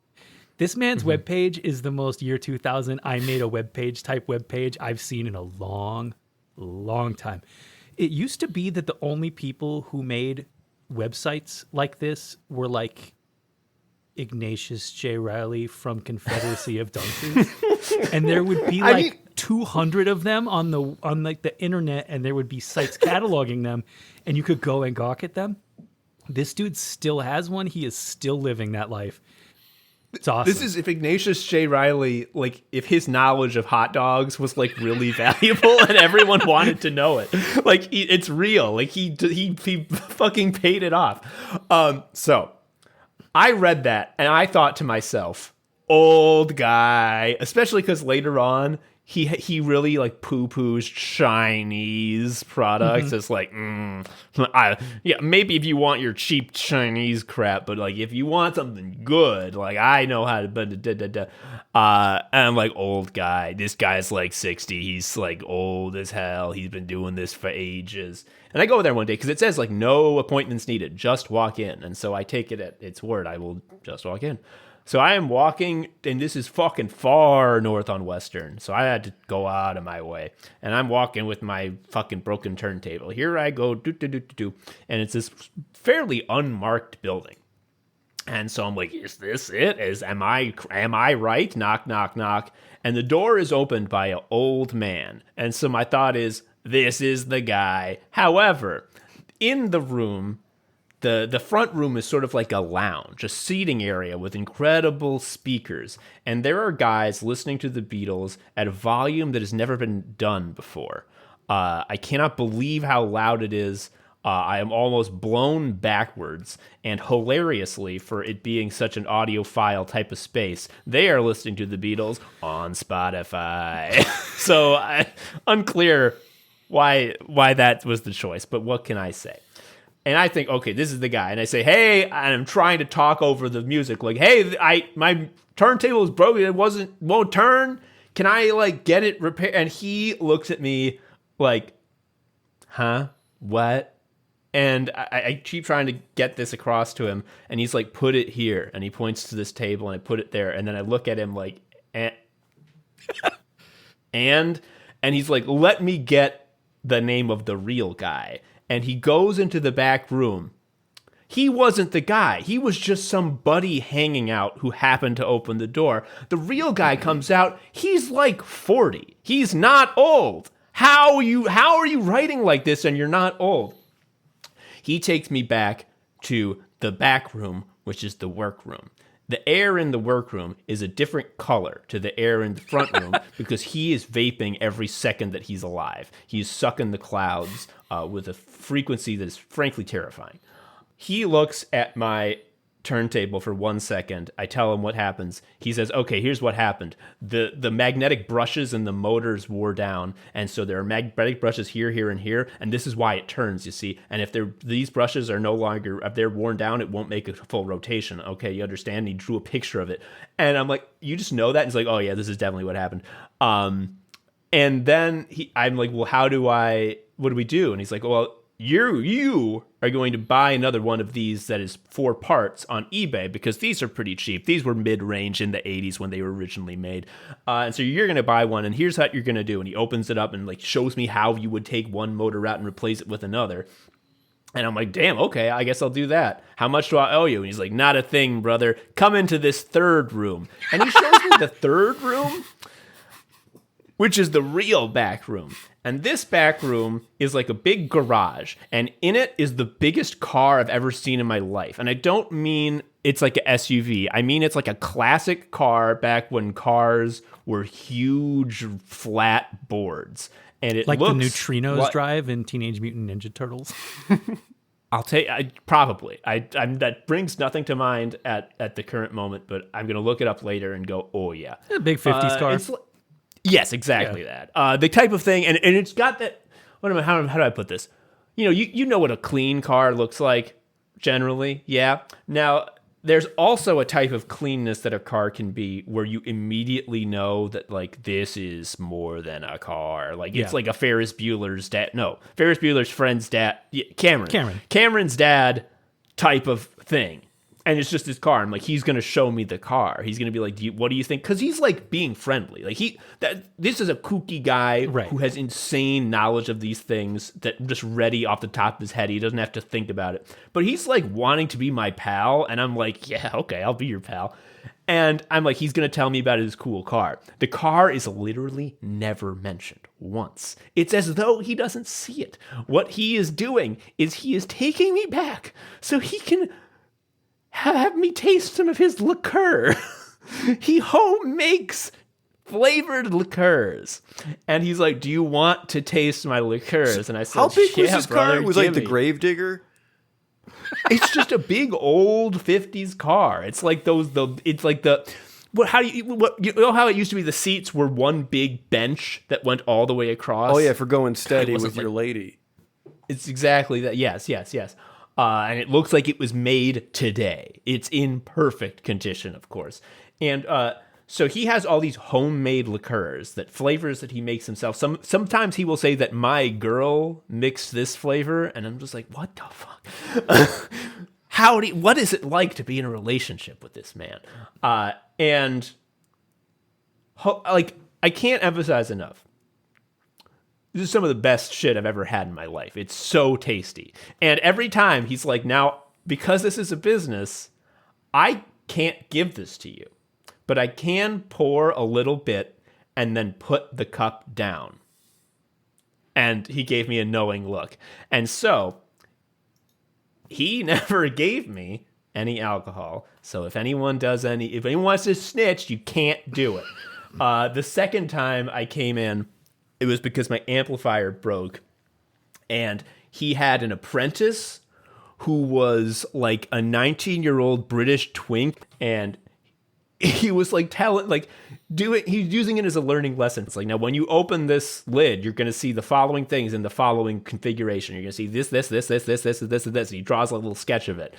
This man's web page is the most year 2000 I made a web page type web page I've seen in a long, long time. It used to be that the only people who made websites like this were like Ignatius J. Riley from Confederacy of Dunces. And there would be like 200 of them on like the internet, and there would be sites cataloging them, and you could go and gawk at them. This dude still has one. He is still living that life. It's awesome. This is if Ignatius J. Riley, like, if his knowledge of hot dogs was like really valuable and everyone wanted to know it. Like, it's real. Like, he fucking paid it off. So I read that and I thought to myself, old guy, especially because later on he really like poo-poos Chinese products. It's like, maybe if you want your cheap Chinese crap, but like if you want something good, like I know how to. And I'm like, old guy. This guy's like 60. He's like old as hell. He's been doing this for ages. And I go there one day because it says like no appointments needed. Just walk in. And so I take it at its word. I will just walk in. So I am walking, and this is fucking far north on Western, so I had to go out of my way. And I'm walking with my fucking broken turntable. Here I go, and it's this fairly unmarked building. And so I'm like, is this it? Am I right? Knock, knock, knock. And the door is opened by an old man. And so my thought is, this is the guy. However, in the room, The front room is sort of like a lounge, a seating area with incredible speakers. And there are guys listening to the Beatles at a volume that has never been done before. I cannot believe how loud it is. I am almost blown backwards. And hilariously, for it being such an audiophile type of space, they are listening to the Beatles on Spotify. So unclear why that was the choice, but what can I say? And I think, okay, this is the guy. And I say, hey, and I'm trying to talk over the music. Like, hey, my turntable is broken. It won't turn. Can I like get it repaired? And he looks at me like, huh? What? And I keep trying to get this across to him. And he's like, put it here. And he points to this table and I put it there. And then I look at him like, and he's like, let me get the name of the real guy. And he goes into the back room. He wasn't the guy. He was just somebody hanging out who happened to open the door. The real guy comes out. He's like 40. He's not old. How are you writing like this and you're not old? He takes me back to the back room, which is the work room. the air in the workroom is a different color to the air in the front room because he is vaping every second that he's alive. He's sucking the clouds with a frequency that is frankly terrifying. He looks at my turntable for 1 second. I tell him what happens. He says, okay, here's what happened. The magnetic brushes and the motors wore down, and so there are magnetic brushes here, here, and here, and this is why it turns, you see. And if these brushes are no longer, if they're worn down, it won't make a full rotation. Okay, you understand? And he drew a picture of it. And I'm like, you just know that? And he's like, oh yeah, this is definitely what happened. And then I'm like, well, what do we do? And he's like, well, you are going to buy another one of these that is 4 parts on eBay because these are pretty cheap. These were mid-range in the 80s when they were originally made. And so you're going to buy one, and here's what you're going to do. And he opens it up and like shows me how you would take one motor out and replace it with another. And I'm like, damn, okay, I guess I'll do that. How much do I owe you? And he's like, not a thing, brother. Come into this third room. And he shows me the third room, which is the real back room. And this back room is like a big garage, and in it is the biggest car I've ever seen in my life. And I don't mean it's like an SUV. I mean it's like a classic car back when cars were huge flat boards. And it like looks the neutrinos drive in Teenage Mutant Ninja Turtles. I'll take probably. I'm that brings nothing to mind at the current moment, but I'm gonna look it up later and go, oh yeah, A big 50s car. Yes, exactly that. The type of thing, and it's got that. How do I put this? You know what a clean car looks like generally, yeah. Now there's also a type of cleanness that a car can be where you immediately know that like this is more than a car. Like it's like a Ferris Bueller's dad. No, Ferris Bueller's friend's dad. Yeah, Cameron's dad type of thing. And it's just his car. I'm like, he's going to show me the car. He's going to be like, what do you think? Because he's like being friendly. Like this is a kooky guy who has insane knowledge of these things that just ready off the top of his head. He doesn't have to think about it. But he's like wanting to be my pal. And I'm like, yeah, okay, I'll be your pal. And I'm like, he's going to tell me about his cool car. The car is literally never mentioned once. It's as though he doesn't see it. What he is doing is he is taking me back so he can have me taste some of his liqueur. He home makes flavored liqueurs. And he's like, do you want to taste my liqueurs? And I said, how big was yeah, his brother, car? It was like the Gravedigger? It's just a big old 50s car. It's like you know how it used to be the seats were one big bench that went all the way across? Oh yeah, for going steady with your lady. It's exactly that. Yes. And it looks like it was made today. It's in perfect condition, of course. And so he has all these homemade liqueurs, flavors that he makes himself. Sometimes he will say that my girl mixed this flavor, and I'm just like, what the fuck? What is it like to be in a relationship with this man? I can't emphasize enough. This is some of the best shit I've ever had in my life. It's so tasty. And every time he's like, now, because this is a business, I can't give this to you, but I can pour a little bit and then put the cup down. And he gave me a knowing look. And so he never gave me any alcohol. So if anyone wants to snitch, you can't do it. The second time I came in, it was because my amplifier broke, and he had an apprentice who was like a 19-year-old British twink, and he was like he's using it as a learning lesson. It's like, now when you open this lid, you're going to see the following things in the following configuration. You're going to see this, and this. He draws a little sketch of it.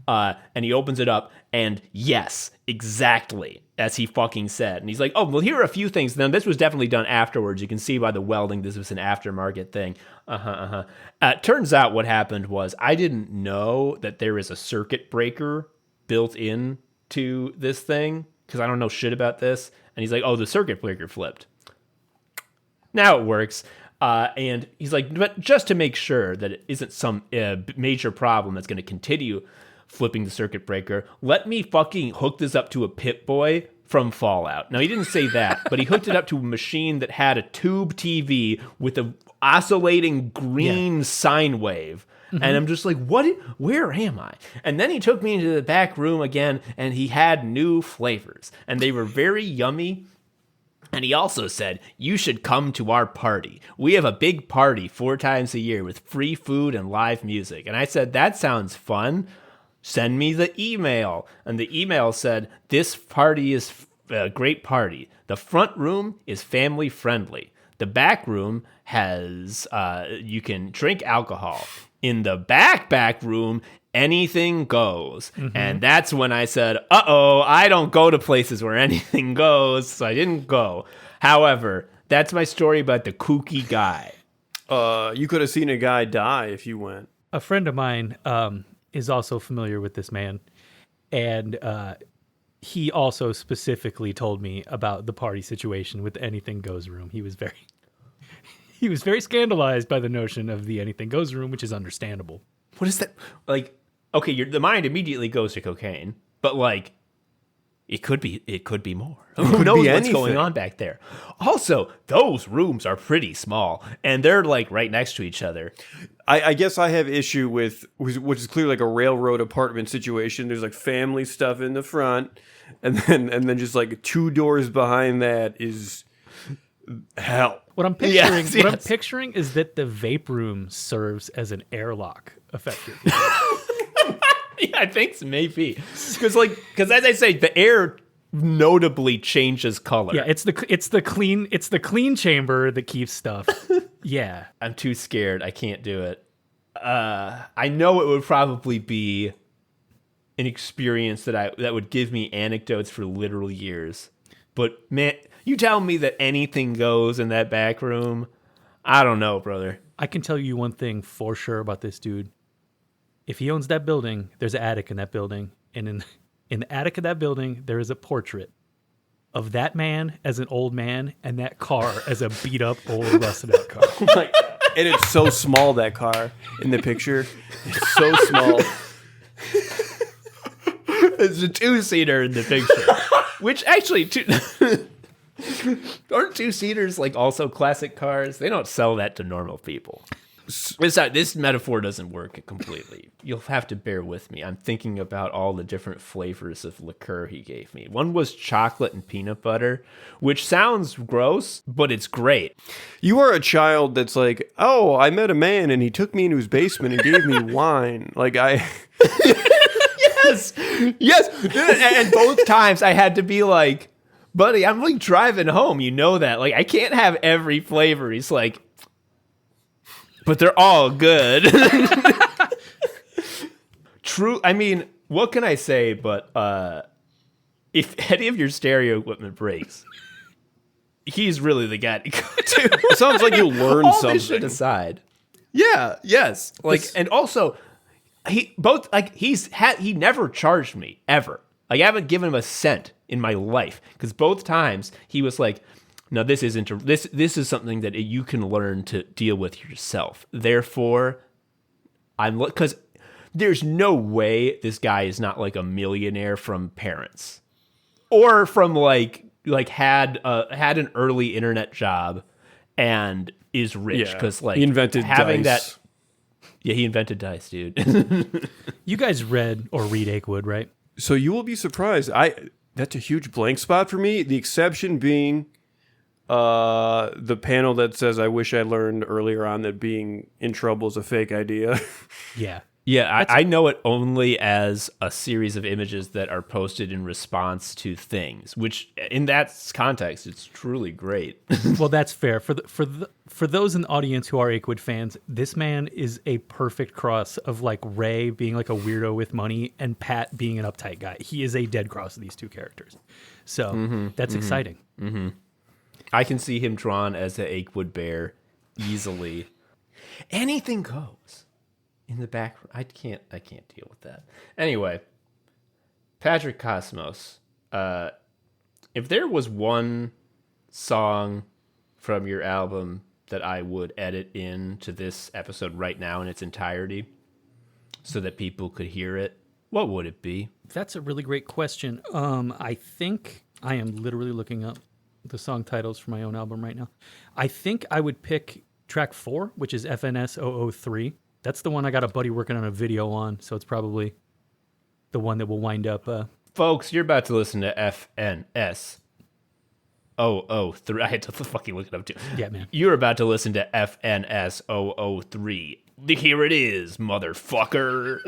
And he opens it up, and yes, exactly as he fucking said. And he's like, oh, well, here are a few things. Now, this was definitely done afterwards. You can see by the welding, this was an aftermarket thing. Turns out what happened was I didn't know that there is a circuit breaker built in to this thing, because I don't know shit about this. And he's like, oh, the circuit breaker flipped. Now it works. And he's like, but just to make sure that it isn't some major problem that's going to continue flipping the circuit breaker, let me fucking hook this up to a Pip-Boy from Fallout. Now, he didn't say that, but he hooked it up to a machine that had a tube TV with a oscillating green sine wave. And I'm just like, where am I? And then he took me into the back room again, and he had new flavors, and they were very yummy. And he also said, you should come to our party. We have a big party 4 times a year with free food and live music. And I said, that sounds fun. Send me the email. And the email said, this party is a great party. The front room is family friendly. The back room has, you can drink alcohol. In the back room, anything goes. And that's when I said, I don't go to places where anything goes, so I didn't go. However, that's my story about the kooky guy. You could have seen a guy die if you went. A friend of mine is also familiar with this man, and he also specifically told me about the party situation with the anything goes room. He was very scandalized by the notion of the anything goes room, which is understandable. What is that? Like, okay, the mind immediately goes to cocaine, but like, it could be more. Who knows what's going on back there? Also, those rooms are pretty small, and they're like right next to each other. I guess I have issue with, which is clearly like a railroad apartment situation. There's like family stuff in the front, and then just like 2 doors behind that is hell. What I'm picturing is that the vape room serves as an airlock, effectively. Yeah, I think so, maybe. Because as I say, the air notably changes color. Yeah, it's the clean chamber that keeps stuff. Yeah. I'm too scared. I can't do it. I know it would probably be an experience that would give me anecdotes for literal years. But man, you tell me that anything goes in that back room, I don't know, brother. I can tell you one thing for sure about this dude. If he owns that building, there's an attic in that building. And in the attic of that building, there is a portrait of that man as an old man and that car as a beat up old rusted out car. And it's so small, that car in the picture. It's so small. It's a 2-seater in the picture. Which actually, aren't 2-seaters like also classic cars? They don't sell that to normal people. This metaphor doesn't work completely. You'll have to bear with me. I'm thinking about all the different flavors of liqueur he gave me. One was chocolate and peanut butter, which sounds gross, but it's great. You are a child that's like, oh, I met a man and he took me into his basement and gave me wine. Yes. And both times I had to be like, buddy, I'm like driving home. You know that. Like, I can't have every flavor. He's like, but they're all good. True. I mean, what can I say? But if any of your stereo equipment breaks, he's really the guy to go to. It sounds like you learned all something. This shit aside. Yeah. Yes. And also, he never charged me ever. Like, I haven't given him a cent in my life because both times he was like, no, this isn't. This is something that you can learn to deal with yourself. Therefore, because there's no way this guy is not like a millionaire from parents, or from like had an early internet job and is rich because he invented having dice. that. Yeah, he invented dice, dude. You guys read or read Akewood, right? So you will be surprised. That's a huge blank spot for me. The exception being the panel that says, I wish I learned earlier on that being in trouble is a fake idea. Yeah. Yeah, I know it only as a series of images that are posted in response to things, which in that context, it's truly great. Well, that's fair. For those in the audience who are Akewood fans, this man is a perfect cross of like Ray being like a weirdo with money and Pat being an uptight guy. He is a dead cross of these two characters. So that's exciting. Mm-hmm. I can see him drawn as an Akewood bear easily. Anything goes. In the back, I can't deal with that. Anyway, Patrick Cosmos, if there was one song from your album that I would edit into this episode right now in its entirety so that people could hear it, what would it be? That's a really great question. I think I am literally looking up the song titles for my own album right now. I think I would pick track 4, which is FNS 003. That's the one I got a buddy working on a video on, so it's probably the one that will wind up. Folks, you're about to listen to FNS 003. I had to fucking look it up too. Yeah, man. You're about to listen to FNS 003. Here it is, motherfucker.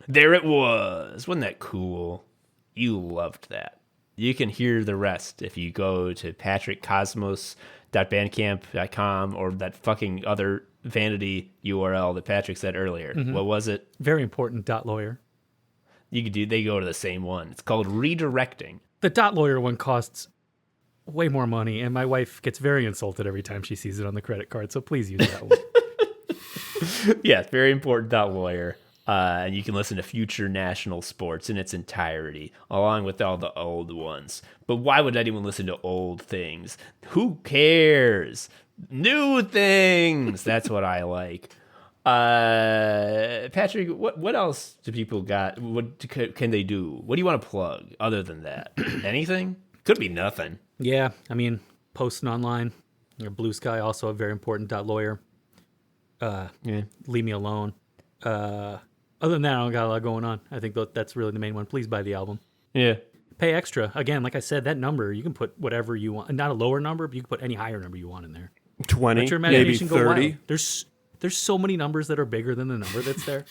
There it was. Wasn't that cool? You loved that. You can hear the rest if you go to patrickcosmos.bandcamp.com or that fucking other vanity URL that Patrick said earlier. Mm-hmm. What was it? Veryimportant.lawyer. You could do. They go to the same one. It's called redirecting. The .lawyer one costs way more money, and my wife gets very insulted every time she sees it on the credit card. So please use that one. Yeah, very important. .lawyer. And you can listen to future national sports in its entirety, along with all the old ones. But why would anyone listen to old things? Who cares? New things. That's what I like. Patrick, what else do people got? What can they do? What do you want to plug other than that? Anything? Could be nothing. Yeah, I mean, posting online. Blue Sky, also a veryimportant.lawyer. Leave me alone. Other than that, I don't got a lot going on. I think that's really the main one. Please buy the album. Yeah. Pay extra. Again, like I said, that number, you can put whatever you want. Not a lower number, but you can put any higher number you want in there. 20, Let your maybe imagination go 30. wild. There's so many numbers that are bigger than the number that's there.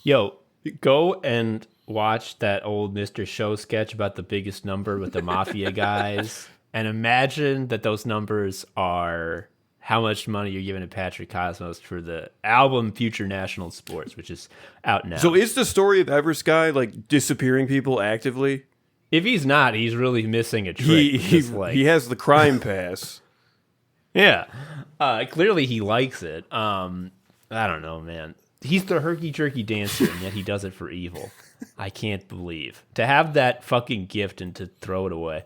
Yo, go and watch that old Mr. Show sketch about the biggest number with the mafia guys, and imagine that those numbers are how much money you're giving to Patrick Cosmos for the album Future National Sports, which is out now. So is the story of Eversky like disappearing people actively? If he's not, he's really missing a trick. He has the crime pass. Yeah. Clearly he likes it. I don't know, man. He's the herky-jerky dancer, and yet he does it for evil. I can't believe. To have that fucking gift and to throw it away.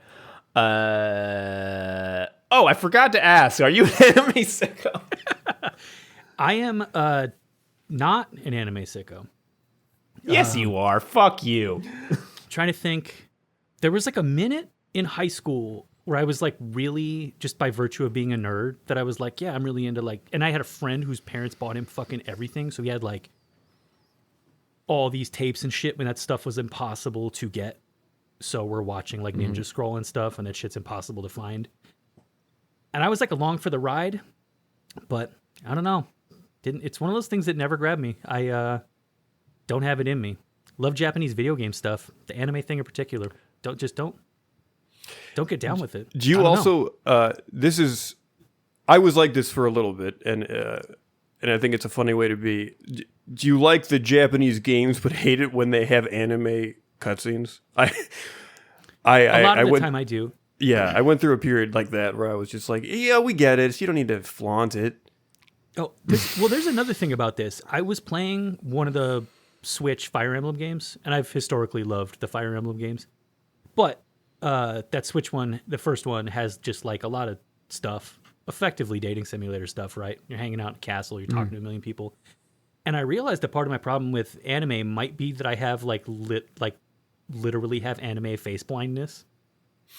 Oh, I forgot to ask. Are you an anime sicko? I am not an anime sicko. Yes, you are. Fuck you. Trying to think. There was like a minute in high school where I was like really, just by virtue of being a nerd, that I was like, yeah, I'm really into like, and I had a friend whose parents bought him fucking everything. So he had like all these tapes and shit when that stuff was impossible to get. So we're watching like Ninja Scroll and stuff, and that shit's impossible to find. And I was like along for the ride, but I don't know. It's one of those things that never grabbed me. I don't have it in me. Love Japanese video game stuff. The anime thing in particular. Don't get down with it. Do you also I was like this for a little bit, and I think it's a funny way to be. Do you like the Japanese games but hate it when they have anime cutscenes? A lot of the time I do. Yeah, I went through a period like that where I was just like, yeah, we get it. You don't need to flaunt it. Oh, there's another thing about this. I was playing one of the Switch Fire Emblem games, and I've historically loved the Fire Emblem games. But that Switch one, the first one, has just like a lot of stuff, effectively dating simulator stuff, right? You're hanging out in a castle, you're talking to a million people. And I realized that part of my problem with anime might be that I have literally have anime face blindness.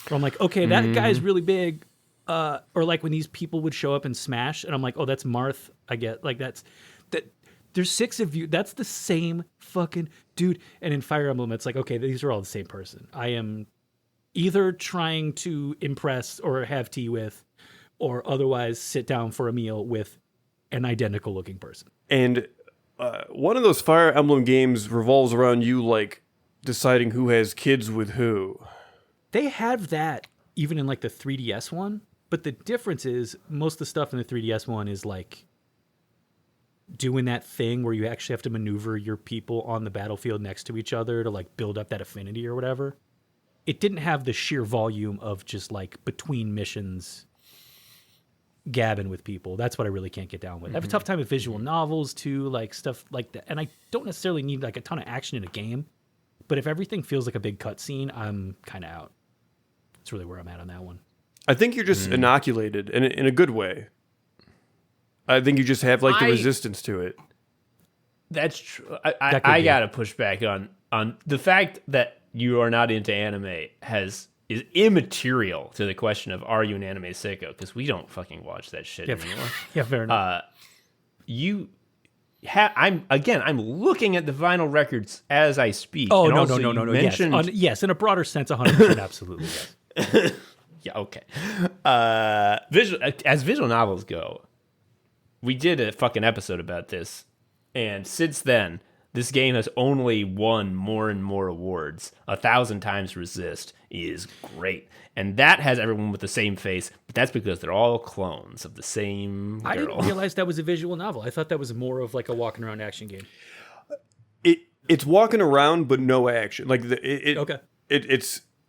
Where I'm like, okay, that guy's really big. Or like when these people would show up in Smash, and I'm like, oh, that's Marth. I get like that. There's 6 of you. That's the same fucking dude. And in Fire Emblem, it's like, okay, these are all the same person. I am either trying to impress or have tea with, or otherwise sit down for a meal with an identical looking person. And one of those Fire Emblem games revolves around you like deciding who has kids with who. They have that even in like the 3DS one, but the difference is most of the stuff in the 3DS one is like doing that thing where you actually have to maneuver your people on the battlefield next to each other to like build up that affinity or whatever. It didn't have the sheer volume of just like between missions gabbing with people. That's what I really can't get down with. I have a tough time with visual novels too, like stuff like that. And I don't necessarily need like a ton of action in a game, but if everything feels like a big cutscene, I'm kind of out. That's really where I'm at on that one. I think you're just inoculated in a good way. I think you just have like the resistance to it. That's true. I gotta push back on the fact that you are not into anime is immaterial to the question of are you an anime sicko, because we don't fucking watch that shit anymore. Yeah, fair enough. I'm looking at the vinyl records as I speak. Oh, and no. Mentioned... Yes, in a broader sense, 100% absolutely, yes. Yeah, okay. As visual novels go, we did a fucking episode about this, and since then, this game has only won more and more awards. 1,000 Times Resist is great. And that has everyone with the same face, but that's because they're all clones of the same girl. I didn't realize that was a visual novel. I thought that was more of like a walking around action game. It's walking around, but no action. Like okay.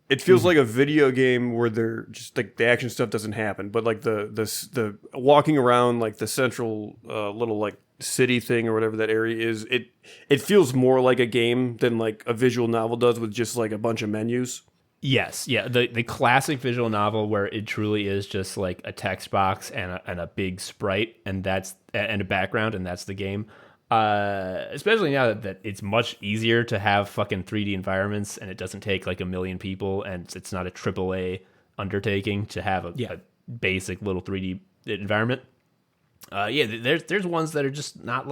It feels like a video game where they're just like the action stuff doesn't happen, but like the walking around, like the central little like city thing or whatever that area is, it feels more like a game than like a visual novel does with just like a bunch of menus. Yes, yeah, the classic visual novel where it truly is just like a text box and a big sprite, and a background, and that's the game. Especially now that it's much easier to have fucking 3D environments, and it doesn't take like a million people, and it's not a AAA undertaking to have a basic little 3D environment. There's ones that are just not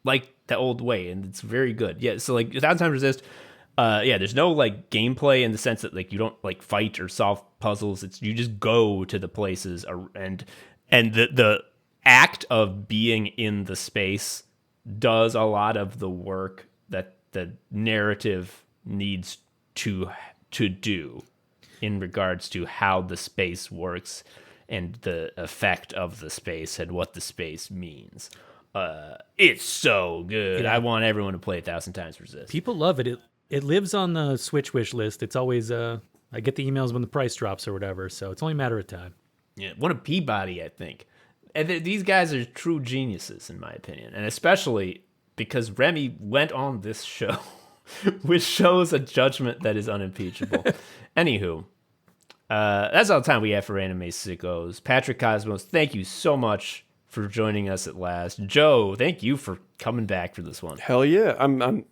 like the old way, and it's very good. Yeah, so like 1,000 Times Resist. There's no like gameplay in the sense that like you don't like fight or solve puzzles. It's you just go to the places, and the act of being in the space does a lot of the work that the narrative needs to do in regards to how the space works and the effect of the space and what the space means. It's so good. I want everyone to play 1,000 Times Resist. People love it. It lives on the Switch wish list. It's always I get the emails when the price drops or whatever, so it's only a matter of time. Yeah, one of Peabody, I think. And these guys are true geniuses, in my opinion, and especially because Remy went on this show, which shows a judgment that is unimpeachable. Anywho, that's all the time we have for Anime Sickos. Patrick Cosmos, thank you so much for joining us at last. Joe, thank you for coming back for this one. Hell yeah, I'm.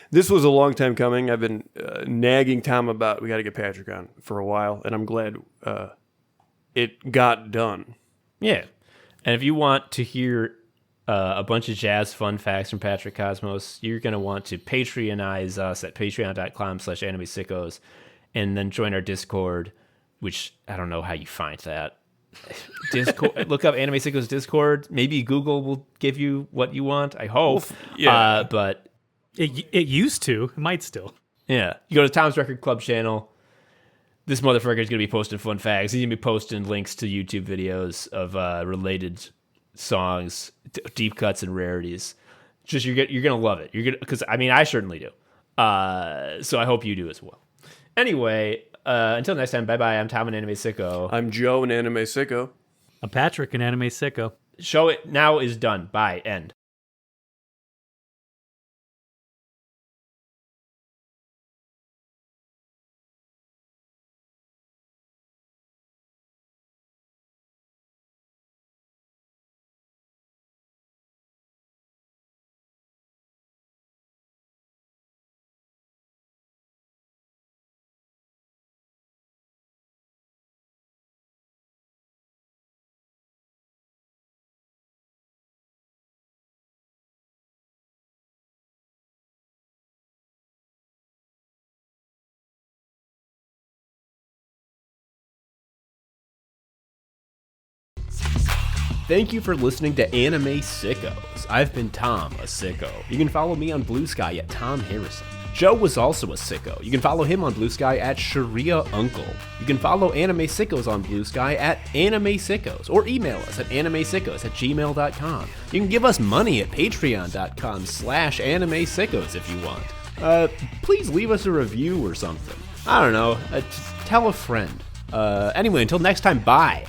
This was a long time coming. I've been nagging Tom about we got to get Patrick on for a while, and I'm glad it got done. Yeah. And if you want to hear a bunch of jazz fun facts from Patrick Cosmos, you're going to want to Patreonize us at patreon.com/animesickos and then join our Discord, which I don't know how you find that. Discord. Look up Anime Sickos Discord. Maybe Google will give you what you want. I hope. Yeah. But it used to. It might still. yeah, you go to Tom's Record Club channel. This motherfucker is going to be posting fun facts. He's going to be posting links to YouTube videos of related songs, deep cuts, and rarities. Just you're going to love it. You're gonna because I mean I certainly do. So I hope you do as well. Anyway, until next time, bye bye. I'm Tom, an Anime Sicko. I'm Joe, an Anime Sicko. I'm Patrick, an Anime Sicko. Show it now is done. Bye. End. Thank you for listening to Anime Sickos. I've been Tom, a sicko. You can follow me on Blue Sky at Tom Harrison. Joe was also a sicko. You can follow him on Blue Sky at Sharia Uncle. You can follow Anime Sickos on Blue Sky at Anime Sickos, or email us at animesickos@gmail.com. You can give us money at patreon.com/Anime Sickos if you want. Please leave us a review or something. I don't know. Tell a friend. Anyway, until next time, bye.